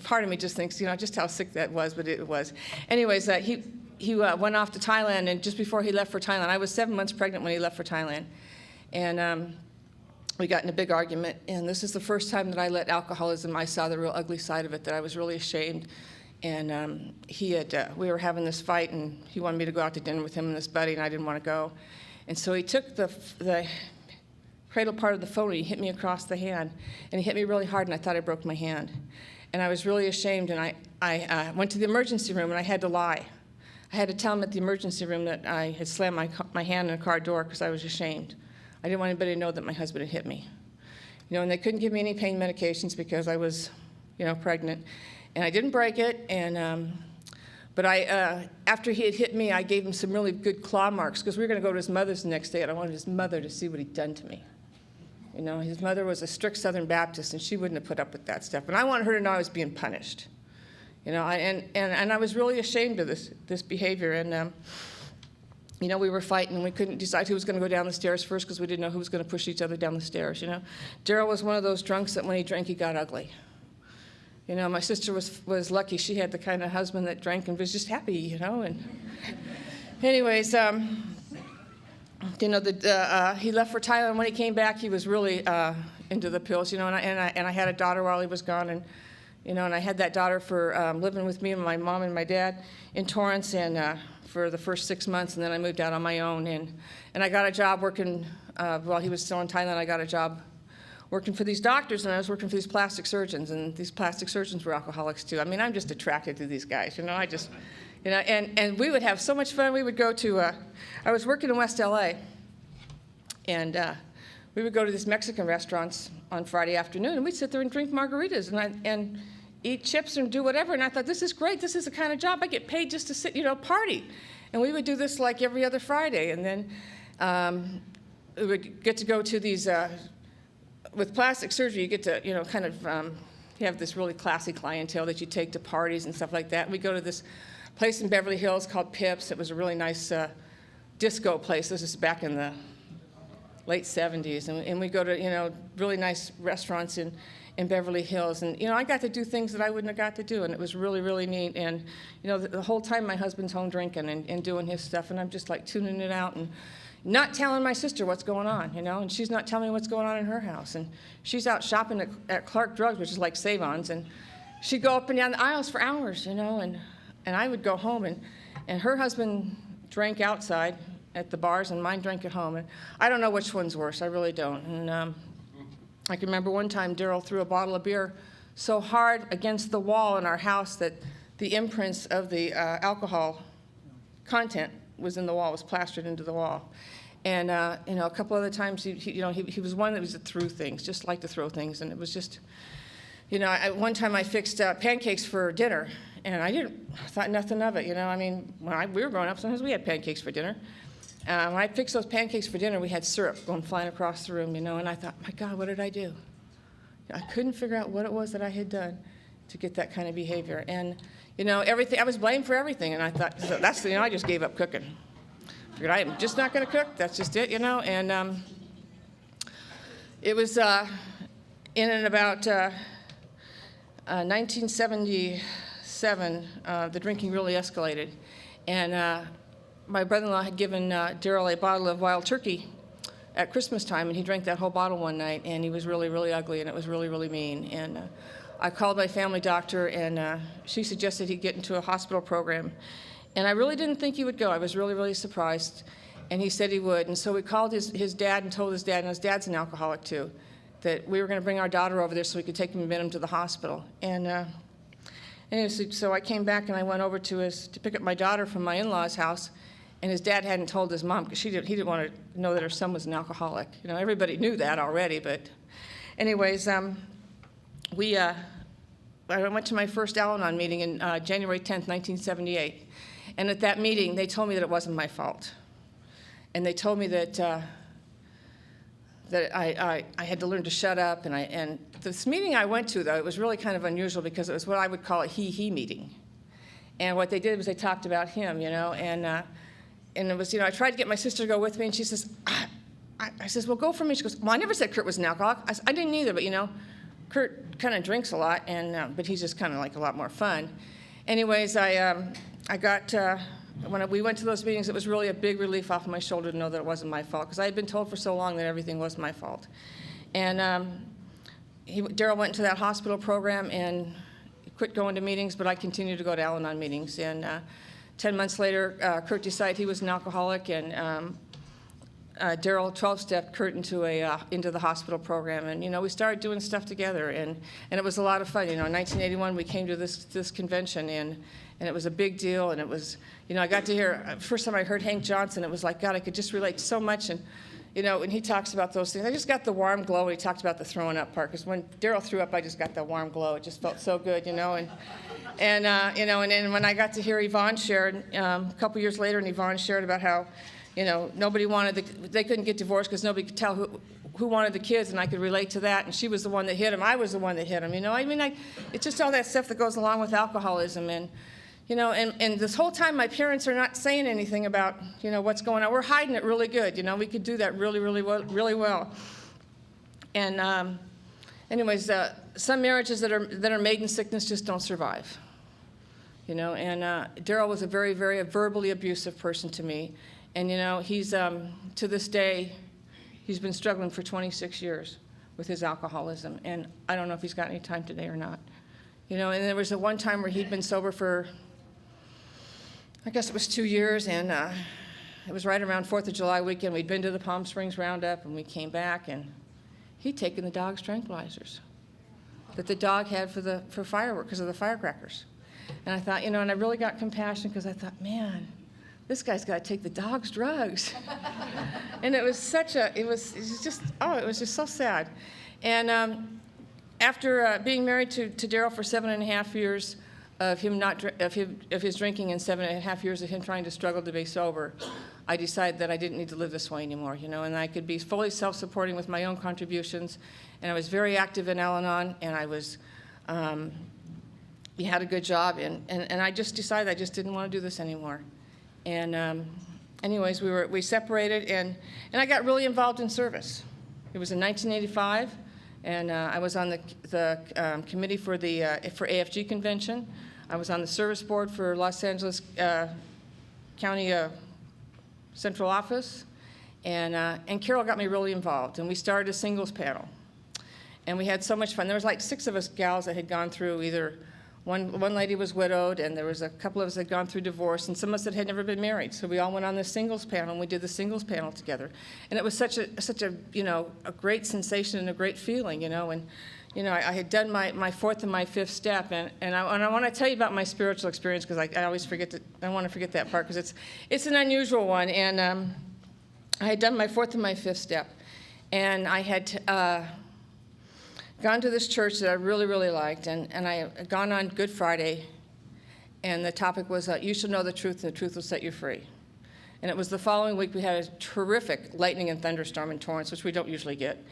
part of me just thinks, just how sick that was, but it was. Anyways, he went off to Thailand, and just before he left for Thailand, I was 7 months pregnant when he left for Thailand. And we got in a big argument, and this is the first time that I let alcoholism, I saw the real ugly side of it, that I was really ashamed. And we were having this fight, and he wanted me to go out to dinner with him and this buddy, and I didn't want to go. And so he took the cradle part of the phone, and he hit me across the hand, and he hit me really hard, and I thought I broke my hand. And I was really ashamed, and I went to the emergency room, and I had to lie. I had to tell him at the emergency room that I had slammed my hand in a car door because I was ashamed. I didn't want anybody to know that my husband had hit me. And they couldn't give me any pain medications because I was, pregnant. And I didn't break it, but after he had hit me, I gave him some really good claw marks, because we were going to go to his mother's the next day, and I wanted his mother to see what he'd done to me. His mother was a strict Southern Baptist, and she wouldn't have put up with that stuff. And I wanted her to know I was being punished. And I was really ashamed of this behavior. And, we were fighting, and we couldn't decide who was going to go down the stairs first, because we didn't know who was going to push each other down the stairs, Daryl was one of those drunks that when he drank, he got ugly. My sister was lucky. She had the kind of husband that drank and was just happy, And anyways, he left for Thailand. When he came back, he was really into the pills, and I had a daughter while he was gone, and I had that daughter for living with me and my mom and my dad in Torrance, and for the first 6 months, and then I moved out on my own, and I got a job working while he was still in Thailand. I got a job working for these doctors, and I was working for these plastic surgeons, and these plastic surgeons were alcoholics too. I mean, I'm just attracted to these guys, and we would have so much fun. We would go to, I was working in West LA, and we would go to these Mexican restaurants on Friday afternoon, and we'd sit there and drink margaritas and eat chips and do whatever. And I thought, this is great. This is the kind of job I get paid just to sit, party. And we would do this like every other Friday. And then we would get to go to these, with plastic surgery, you get to, kind of, you have this really classy clientele that you take to parties and stuff like that. And we go to this place in Beverly Hills called Pips. It was a really nice disco place. This is back in the late 70s. And we go to, really nice restaurants in Beverly Hills. And, I got to do things that I wouldn't have got to do. And it was really, really neat. And, the whole time my husband's home drinking and doing his stuff. And I'm just like tuning it out and not telling my sister what's going on, and she's not telling me what's going on in her house. And she's out shopping at Clark Drugs, which is like Save-Ons, and she'd go up and down the aisles for hours, and I would go home, and her husband drank outside at the bars, and mine drank at home. And I don't know which one's worse. I really don't. And I can remember one time Daryl threw a bottle of beer so hard against the wall in our house that the imprints of the alcohol content was in the wall, was plastered into the wall. And a couple other times, he was one that was that threw things, just liked to throw things. And it was just, one time I fixed pancakes for dinner, and I thought nothing of it. I mean, when we were growing up, sometimes we had pancakes for dinner. When I fixed those pancakes for dinner, we had syrup going flying across the room, and I thought, my God, what did I do? I couldn't figure out what it was that I had done to get that kind of behavior. And, everything, I was blamed for everything, and I thought, so that's, I just gave up cooking. Figured I'm just not going to cook, that's just it, and it was in and about 1977, the drinking really escalated, and my brother-in-law had given Daryl a bottle of wild turkey at Christmas time, and he drank that whole bottle one night, and he was really, really ugly, and it was really, really mean. And I called my family doctor, and she suggested he get into a hospital program. And I really didn't think he would go. I was really, really surprised. And he said he would. And so we called his dad and told his dad, and his dad's an alcoholic too, that we were going to bring our daughter over there so we could take him and admit him to the hospital. And anyway, so I came back and I went over to pick up my daughter from my in-laws' house, and his dad hadn't told his mom because he didn't want to know that her son was an alcoholic. You know, everybody knew that already, but anyways, I went to my first Al-Anon meeting in January 10th, 1978, and at that meeting they told me that it wasn't my fault, and they told me that I had to learn to shut up, and this meeting I went to, though, it was really kind of unusual because it was what I would call a he meeting. And what they did was they talked about him, you know, and it was, you know, I tried to get my sister to go with me, and she says, I says, well, go for me. She goes, well, I never said Kurt was an alcoholic. I didn't either, but, you know, Kurt kind of drinks a lot, but he's just kind of like a lot more fun. Anyways, when we went to those meetings, it was really a big relief off of my shoulder to know that it wasn't my fault, because I had been told for so long that everything was my fault. And Daryl went into that hospital program and quit going to meetings, but I continued to go to Al-Anon meetings. And 10 months later, Kurt decided he was an alcoholic, and Daryl 12-stepped Kurt into the hospital program. And, you know, we started doing stuff together, and it was a lot of fun. You know, in 1981, we came to this convention, and it was a big deal, and it was, you know, I got to hear, first time I heard Hank Johnson, it was like, God, I could just relate so much, and, you know, when he talks about those things, I just got the warm glow when he talked about the throwing up part, because when Daryl threw up, I just got the warm glow. It just felt so good, you know, and you know, and then when I got to hear Yvonne share, a couple years later, and Yvonne shared about how, you know, they couldn't get divorced because nobody could tell who wanted the kids, and I could relate to that, and she was the one that hit him, I was the one that hit him, you know, I mean, it's just all that stuff that goes along with alcoholism, and, you know, and this whole time my parents are not saying anything about, you know, what's going on. We're hiding it really good, you know, we could do that really, really well. And anyways, some marriages that are made in sickness just don't survive, you know, and Daryl was a very, very verbally abusive person to me. And, you know, he's, to this day, he's been struggling for 26 years with his alcoholism. And I don't know if he's got any time today or not. You know, and there was one time where he'd been sober for, I guess it was 2 years, and it was right around 4th of July weekend. We'd been to the Palm Springs Roundup, and we came back, and he'd taken the dog's tranquilizers that the dog had for fireworks, because of the firecrackers. And I thought, you know, and I really got compassion, because I thought, man, this guy's got to take the dog's drugs. And it was it was just so sad. And after being married to Daryl for 7.5 years of his drinking and 7.5 years of him trying to struggle to be sober, I decided that I didn't need to live this way anymore, you know, and I could be fully self-supporting with my own contributions. And I was very active in Al-Anon, and I was, we had a good job, and I just decided I just didn't want to do this anymore. And anyways, we separated, and I got really involved in service. It was in 1985, and I was on the committee for AFG convention. I was on the service board for Los Angeles County Central Office, and Carol got me really involved, and we started a singles panel, and we had so much fun. There was like 6 of us gals that had gone through either. One lady was widowed, and there was a couple of us that had gone through divorce, and some of us that had never been married. So we all went on the singles panel, and we did the singles panel together. And it was such a you know, a great sensation and a great feeling, you know. And, you know, I had done my 4th and my 5th step, and I want to tell you about my spiritual experience, because I always forget I want to forget that part, because it's an unusual one. And I had done my 4th and my 5th step, and I had gone to this church that I really, really liked, and I had gone on Good Friday, and the topic was, you shall know the truth, and the truth will set you free. And it was the following week we had a terrific lightning and thunderstorm in Torrance, which we don't usually get.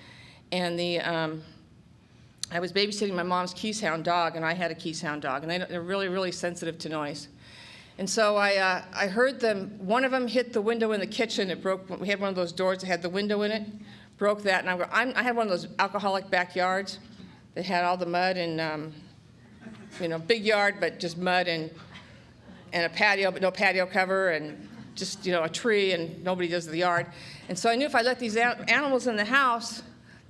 And I was babysitting my mom's Keeshond dog, and I had a Keeshond dog, and they're really, really sensitive to noise. And so I heard one of them hit the window in the kitchen. It broke. We had one of those doors that had the window in it. Broke that, and I had one of those alcoholic backyards that had all the mud and, you know, big yard, but just mud and a patio, but no patio cover, and just, you know, a tree, and nobody does the yard. And so I knew if I let these animals in the house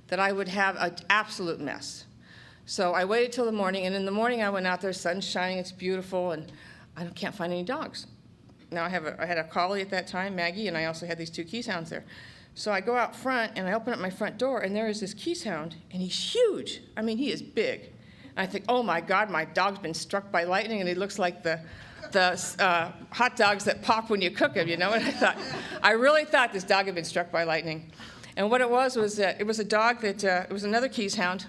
that I would have an absolute mess. So I waited till the morning, and in the morning I went out there, sun's shining, it's beautiful, and I can't find any dogs. Now I had a collie at that time, Maggie, and I also had these 2 Keeshonds there. So I go out front, and I open up my front door, and there is this Keeshond, and he's huge. I mean, he is big. And I think, oh my God, my dog's been struck by lightning, and he looks like the hot dogs that pop when you cook them, you know? And I really thought this dog had been struck by lightning. And what it was that it was a dog that, it was another Keeshond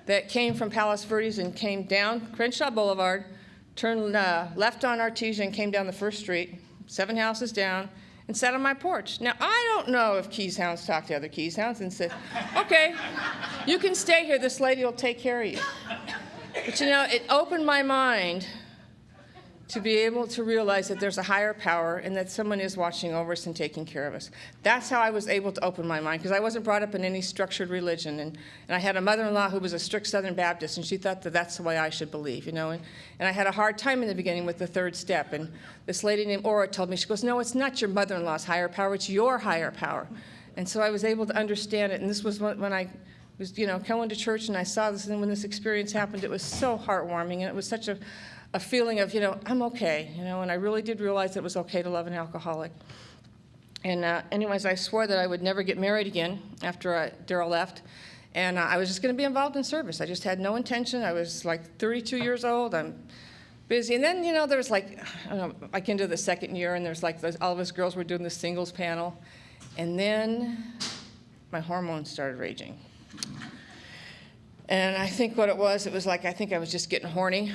that came from Palos Verdes and came down Crenshaw Boulevard, turned left on Artesia and came down the first street, 7 houses down, and sat on my porch. Now, I don't know if Keeshonds talk to other Keeshonds and said, okay, you can stay here, this lady will take care of you. But you know, it opened my mind to be able to realize that there's a higher power and that someone is watching over us and taking care of us. That's how I was able to open my mind, because I wasn't brought up in any structured religion. And I had a mother-in-law who was a strict Southern Baptist, and she thought that that's the way I should believe, you know. And I had a hard time in the beginning with the 3rd step. And this lady named Ora told me, she goes, no, it's not your mother-in-law's higher power, it's your higher power. And so I was able to understand it. And this was when I was, you know, coming to church and I saw this, and when this experience happened, it was so heartwarming, and it was such a feeling of, you know, I'm okay, you know, and I really did realize it was okay to love an alcoholic. And anyways, I swore that I would never get married again after Daryl left, and I was just going to be involved in service. I just had no intention. I was like 32 years old. I'm busy. And then, you know, there was like, I don't know, like into the 2nd year, and there's like all of us girls were doing the singles panel, and then my hormones started raging. And I think what it was like, I think I was just getting horny.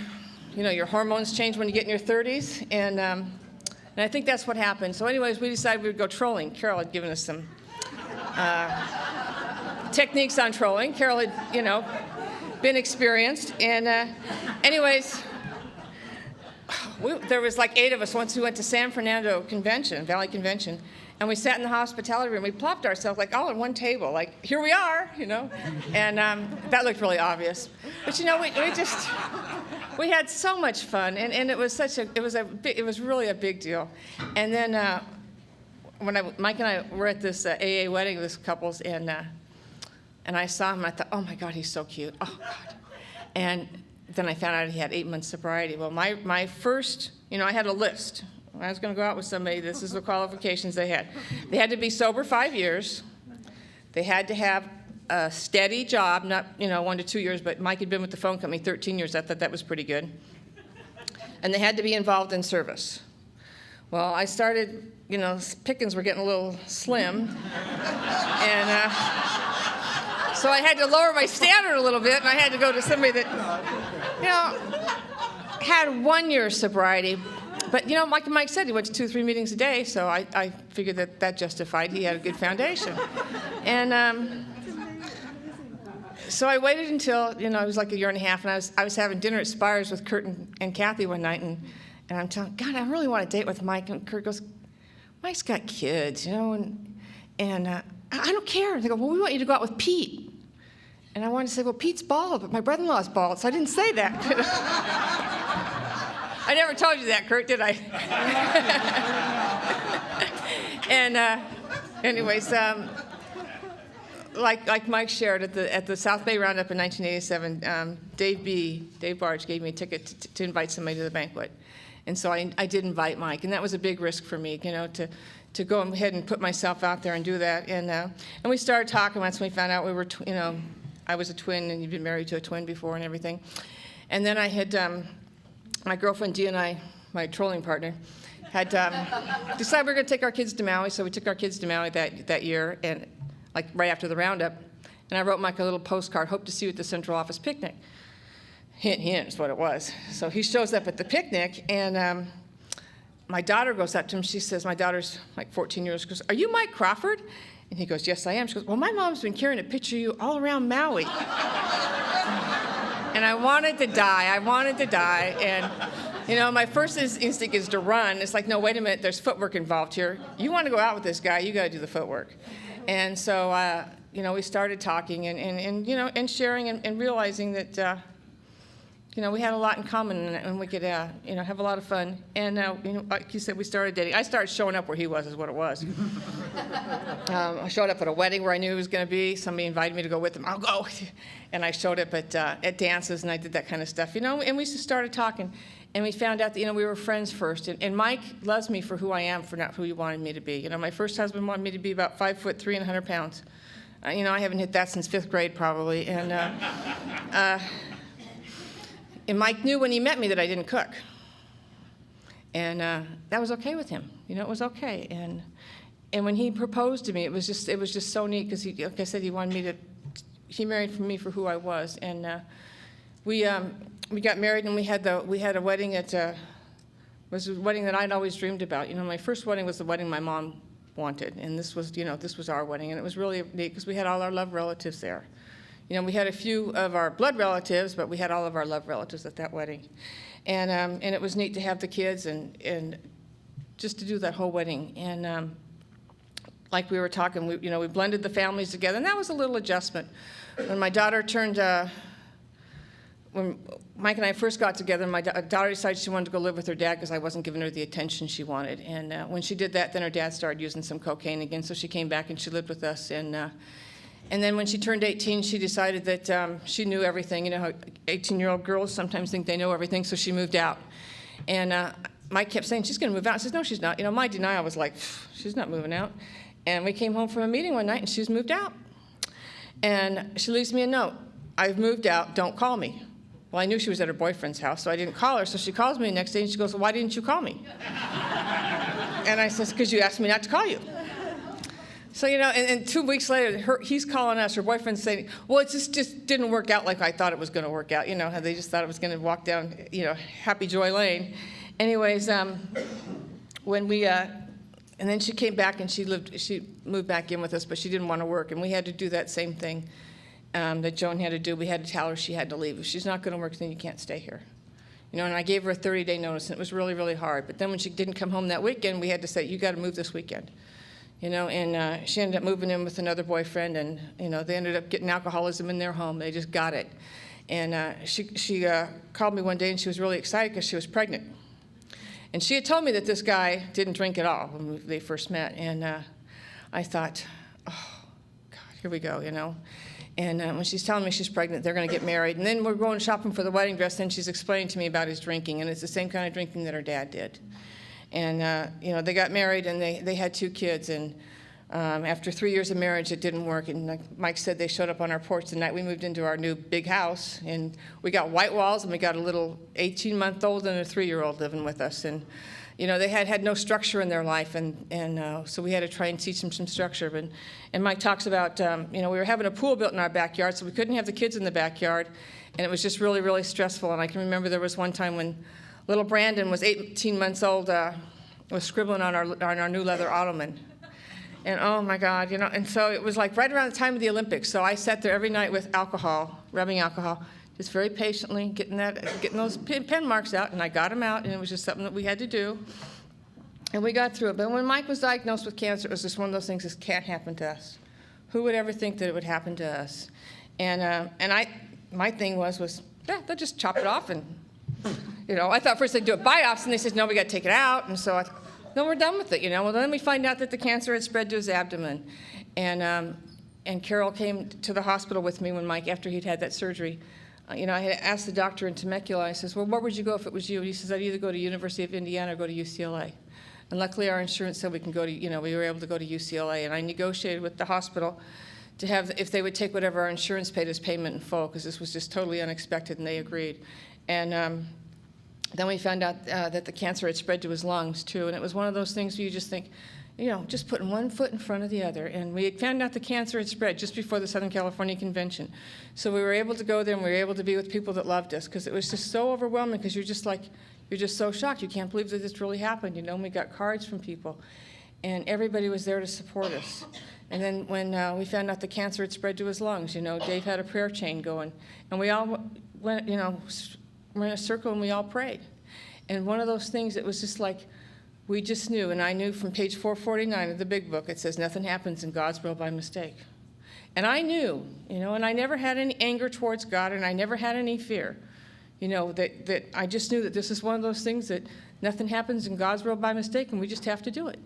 You know, your hormones change when you get in your 30s, and I think that's what happened. So anyways, we decided we would go trolling. Carol had given us some techniques on trolling. Carol had, you know, been experienced. And anyways, there was like 8 of us once we went to San Fernando Convention, Valley Convention, and we sat in the hospitality room. We plopped ourselves like all at one table, like, here we are, you know. And that looked really obvious. But, you know, we had so much fun, and it was it was really a big deal. And then when Mike and I were at this AA wedding of this couple's, and I saw him, and I thought, oh my God, he's so cute. Oh God. And then I found out he had 8 months sobriety. Well, my first, you know, I had a list. When I was going to go out with somebody, this is the qualifications they had. They had to be sober 5 years. They had to have a steady job, not, you know, 1 to 2 years, but Mike had been with the phone company 13 years. I thought that was pretty good. And they had to be involved in service. Well, I started, you know, pickings were getting a little slim. And so I had to lower my standard a little bit, and I had to go to somebody that, you know, had 1 year sobriety. But, you know, like Mike said, he went to 2 or 3 meetings a day, so I figured that justified he had a good foundation. And so I waited until, you know, it was like 1.5 years, and I was having dinner at Spires with Kurt and Kathy one night, and I'm telling, God, I really want to date with Mike. And Kurt goes, Mike's got kids, you know, and I don't care. And they go, well, we want you to go out with Pete. And I wanted to say, well, Pete's bald, but my brother-in-law's bald, so I didn't say that. I never told you that, Kurt, did I? And anyways, like Mike shared at the South Bay Roundup in 1987, Dave Barge gave me a ticket to invite somebody to the banquet, and so I did invite Mike, and that was a big risk for me, you know, to go ahead and put myself out there and do that, and we started talking once we found out we were, you know, I was a twin, and you'd been married to a twin before and everything, and then I had. My girlfriend Dee and I, my trolling partner, had decided we were going to take our kids to Maui, so we took our kids to Maui that year, and like right after the roundup, and I wrote Mike a little postcard, hope to see you at the central office picnic. Hint, hint is what it was. So he shows up at the picnic, and my daughter goes up to him, she says, my daughter's like 14 years old, she goes, are you Mike Crawford? And he goes, yes, I am. She goes, well, my mom's been carrying a picture of you all around Maui. And I wanted to die, and, you know, my first instinct is to run. It's like, no, wait a minute, there's footwork involved here. You want to go out with this guy, you got to do the footwork. And so, you know, we started talking and you know, and sharing and realizing that, we had a lot in common, and we could, have a lot of fun. And, like you said, we started dating. I started showing up where he was, is what it was. I showed up at a wedding where I knew he was going to be. Somebody invited me to go with him. I'll go. And I showed up at dances, and I did that kind of stuff, and we just started talking. And we found out that, we were friends first. And Mike loves me for who I am, for not who he wanted me to be. My first husband wanted me to be about 5'3" and 100 pounds. I haven't hit that since 5th grade, probably. And Mike knew when he met me that I didn't cook. And that was okay with him. It was okay. And when he proposed to me, it was just so neat because, like I said, he married me for who I was. And we got married, and we had a wedding was a wedding that I'd always dreamed about. My first wedding was the wedding my mom wanted, and this was our wedding, and it was really neat because we had all our love relatives there. We had a few of our blood relatives, but we had all of our love relatives at that wedding. And it was neat to have the kids and just to do that whole wedding. And like we were talking, we blended the families together, and that was a little adjustment. When my daughter when Mike and I first got together, my daughter decided she wanted to go live with her dad because I wasn't giving her the attention she wanted. And when she did that, then her dad started using some cocaine again, so she came back and she lived with us. And then when she turned 18, she decided that she knew everything. How 18-year-old girls sometimes think they know everything, so she moved out. And Mike kept saying, she's going to move out. I said, no, she's not. My denial was like, she's not moving out. And we came home from a meeting one night, and she's moved out. And she leaves me a note. I've moved out. Don't call me. Well, I knew she was at her boyfriend's house, so I didn't call her. So she calls me the next day, and she goes, well, why didn't you call me? And I said, because you asked me not to call you. So, and 2 weeks later, he's calling us, her boyfriend's saying, well, it just didn't work out like I thought it was going to work out. How they just thought it was going to walk down, happy joy lane. Anyways, when we, and then she came back and she moved back in with us, but she didn't want to work. And we had to do that same thing that Joan had to do. We had to tell her she had to leave. If she's not going to work, then you can't stay here. And I gave her a 30-day notice, and it was really, really hard. But then when she didn't come home that weekend, we had to say, you got to move this weekend. And she ended up moving in with another boyfriend, and, they ended up getting alcoholism in their home. They just got it. And she called me one day, and she was really excited because she was pregnant. And she had told me that this guy didn't drink at all when they first met. And I thought, oh, God, here we go, And when she's telling me she's pregnant, they're going to get married. And then we're going shopping for the wedding dress, and she's explaining to me about his drinking, and it's the same kind of drinking that her dad did. And, they got married, and they had 2 kids. And after 3 years of marriage, it didn't work. And like Mike said, they showed up on our porch the night we moved into our new big house. And we got white walls, and we got a little 18-month-old and a 3-year-old living with us. And, they had no structure in their life. And so we had to try and teach them some structure. And Mike talks about, we were having a pool built in our backyard, so we couldn't have the kids in the backyard. And it was just really, really stressful. And I can remember there was one time when little Brandon was 18 months old, was scribbling on our new leather ottoman. And oh my God, and so it was like right around the time of the Olympics. So I sat there every night with alcohol, rubbing alcohol, just very patiently getting those pen marks out, and I got them out, and it was just something that we had to do. And we got through it. But when Mike was diagnosed with cancer, it was just one of those things that can't happen to us. Who would ever think that it would happen to us? And my thing was, yeah, they'll just chop it off. And, I thought first they'd do a biopsy, and they said, no, we got to take it out. And so I thought, no, we're done with it, Well, then we find out that the cancer had spread to his abdomen. And Carol came to the hospital with me when Mike, after he'd had that surgery. I had asked the doctor in Temecula, I says, well, where would you go if it was you? And he says, I'd either go to University of Indiana or go to UCLA. And luckily our insurance said we can go to, we were able to go to UCLA. And I negotiated with the hospital to have, if they would take whatever our insurance paid as payment in full, because this was just totally unexpected, and they agreed. And then we found out that the cancer had spread to his lungs, too. And it was one of those things where you just think, just putting one foot in front of the other. And we had found out the cancer had spread just before the Southern California Convention. So we were able to go there, and we were able to be with people that loved us, because it was just so overwhelming, because you're just so shocked. You can't believe that this really happened, And we got cards from people. And everybody was there to support us. And then when we found out the cancer had spread to his lungs, Dave had a prayer chain going. And we all went, we're in a circle, and we all prayed. And one of those things, it was just like, we just knew, and I knew from page 449 of the big book, it says, nothing happens in God's will by mistake. And I knew, and I never had any anger towards God, and I never had any fear. You know, that I just knew that this is one of those things that nothing happens in God's world by mistake, and we just have to do it.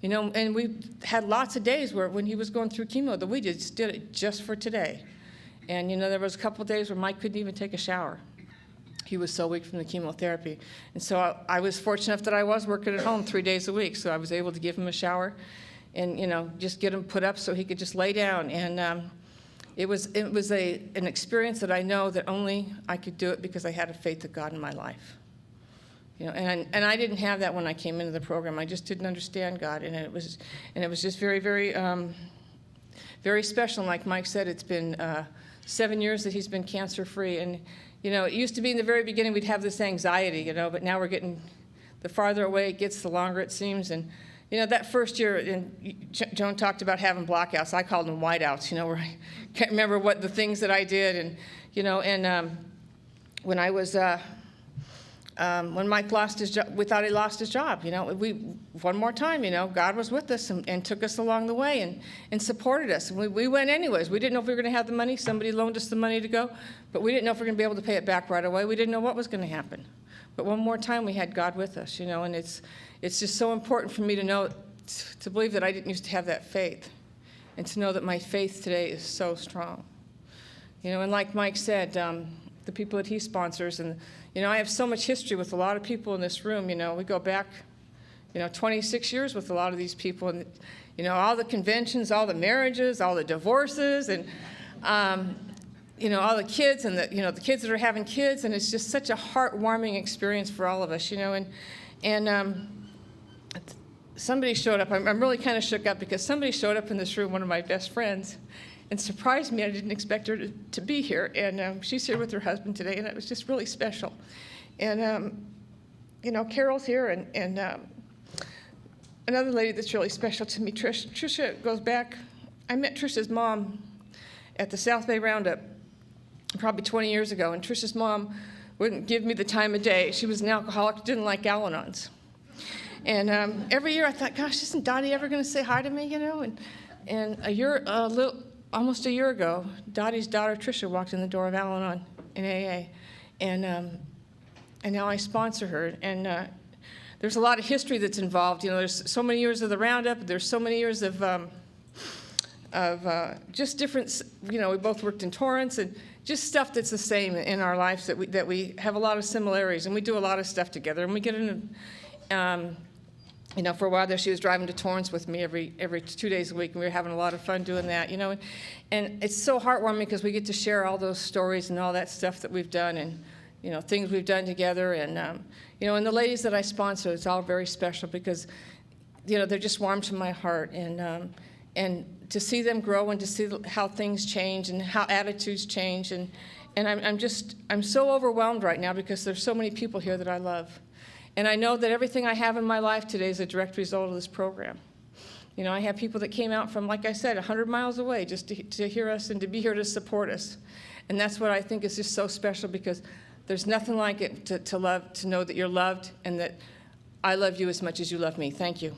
You know, and we had lots of days where when he was going through chemo that we just did it just for today. And, you know, there was a couple of days where Mike couldn't even take a shower. He was so weak from the chemotherapy. And so I was fortunate enough that I was working at home 3 days a week, so I was able to give him a shower and, you know, just get him put up so he could just lay down. And it was an experience that I know that only I could do it because I had a faith of God in my life. You know, and I didn't have that when I came into the program. I just didn't understand God, and it was just very, very, very special. And like Mike said, it's been 7 years that he's been cancer-free. And, you know, it used to be in the very beginning we'd have this anxiety, you know, but now we're getting, the farther away it gets, the longer it seems. And, you know, that first year, and Joan talked about having blackouts. I called them whiteouts, you know, where I can't remember what the things that I did. And, you know, and when I was, when Mike lost his job, we thought he lost his job, you know, one more time, you know, God was with us and took us along the way and supported us. And we went anyways. We didn't know if we were going to have the money. Somebody loaned us the money to go, but we didn't know if we were going to be able to pay it back right away. We didn't know what was going to happen. But one more time, we had God with us, you know, and it's just so important for me to know, to believe that I didn't used to have that faith, and to know that my faith today is so strong. You know, and like Mike said, the people that he sponsors, and, you know, I have so much history with a lot of people in this room. You know, we go back, you know, 26 years with a lot of these people, and, you know, all the conventions, all the marriages, all the divorces, and, you know, all the kids, and the, you know, the kids that are having kids, and it's just such a heartwarming experience for all of us, you know, and somebody showed up. I'm really kind of shook up because somebody showed up in this room, one of my best friends, and surprised me. I didn't expect her to be here, and she's here with her husband today, and it was just really special. And, you know, Carol's here, and another lady that's really special to me, Trish. Trisha goes back. I met Trisha's mom at the South Bay Roundup probably 20 years ago, and Trisha's mom wouldn't give me the time of day. She was an alcoholic, didn't like Al-Anons. And every year I thought, gosh, isn't Dottie ever going to say hi to me, you know? And almost a year ago, Dottie's daughter, Tricia, walked in the door of Al-Anon in AA. And now I sponsor her. And there's a lot of history that's involved. You know, there's so many years of the Roundup. There's so many years of just different, you know, we both worked in Torrance, and just stuff that's the same in our lives, that we have a lot of similarities, and we do a lot of stuff together. And we get into, you know, for a while there, she was driving to Torrance with me every 2 days a week, and we were having a lot of fun doing that, you know. And it's so heartwarming because we get to share all those stories and all that stuff that we've done, and, you know, things we've done together. And, you know, and the ladies that I sponsor, it's all very special because, you know, they're just warm to my heart. And to see them grow, and to see how things change and how attitudes change. And I'm so overwhelmed right now because there's so many people here that I love. And I know that everything I have in my life today is a direct result of this program. You know, I have people that came out from, like I said, 100 miles away just to hear us and to be here to support us. And that's what I think is just so special, because there's nothing like it to love, to know that you're loved, and that I love you as much as you love me. Thank you.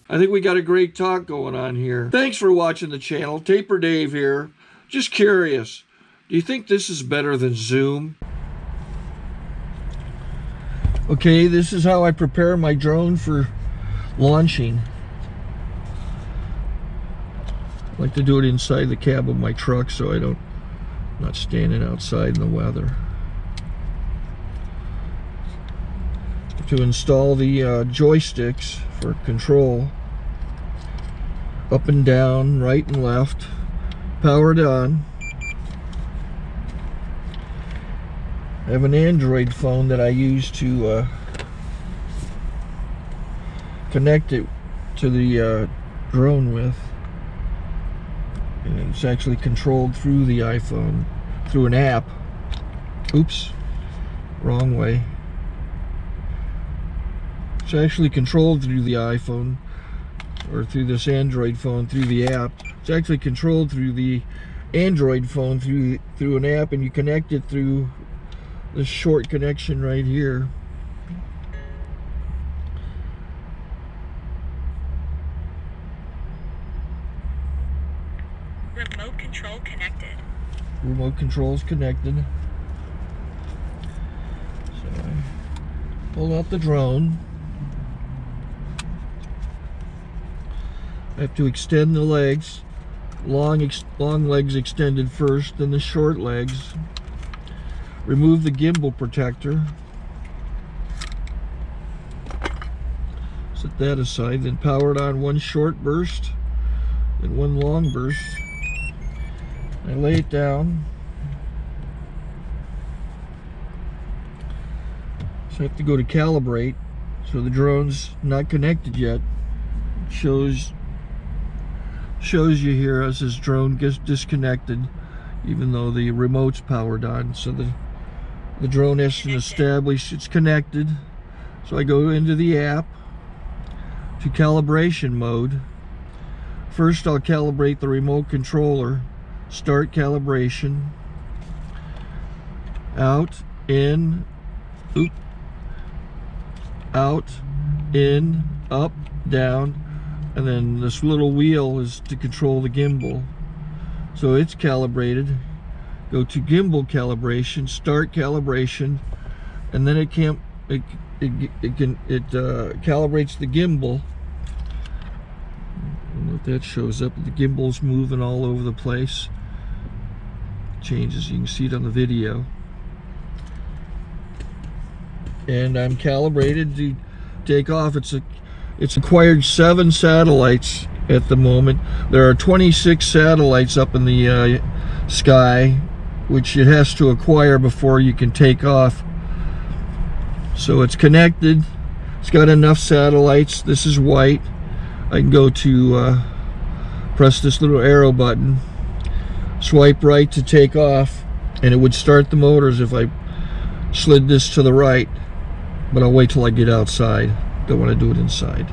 I think we got a great talk going on here. Thanks for watching the channel. Taper Dave here. Just curious, do you think this is better than Zoom? Okay, this is how I prepare my drone for launching. I like to do it inside the cab of my truck so I'm not standing outside in the weather. To install the joysticks for control, up and down, right and left, powered on. I have an Android phone that I use to connect it to the drone with. And it's actually controlled through the iPhone, through an app. Oops, wrong way. It's actually controlled through the iPhone, or through this Android phone, through the app. It's actually controlled through the Android phone through an app, and you connect it through this short connection right here. Remote control connected. Remote control is connected. So I pull out the drone. I have to extend the legs. Long legs extended first, then the short legs. Remove the gimbal protector. Set that aside, then power it on one short burst, then one long burst. I lay it down. So I have to go to calibrate. So the drone's not connected yet. It shows you here as this drone gets disconnected, even though the remote's powered on. So the drone has to establish it's connected. So I go into the app to calibration mode. First I'll calibrate the remote controller. Start calibration. Out, in, out, in, up, down, and then this little wheel is to control the gimbal. So it's calibrated. Go to gimbal calibration, start calibration, and then it calibrates the gimbal. And if that shows up, the gimbal's moving all over the place. Changes, you can see it on the video. And I'm calibrated to take off. It's acquired 7 satellites at the moment. There are 26 satellites up in the sky, which it has to acquire before you can take off. So it's connected. It's got enough satellites. This is white. I can go to press this little arrow button, swipe right to take off, and it would start the motors if I slid this to the right, but I'll wait till I get outside. Don't want to do it inside.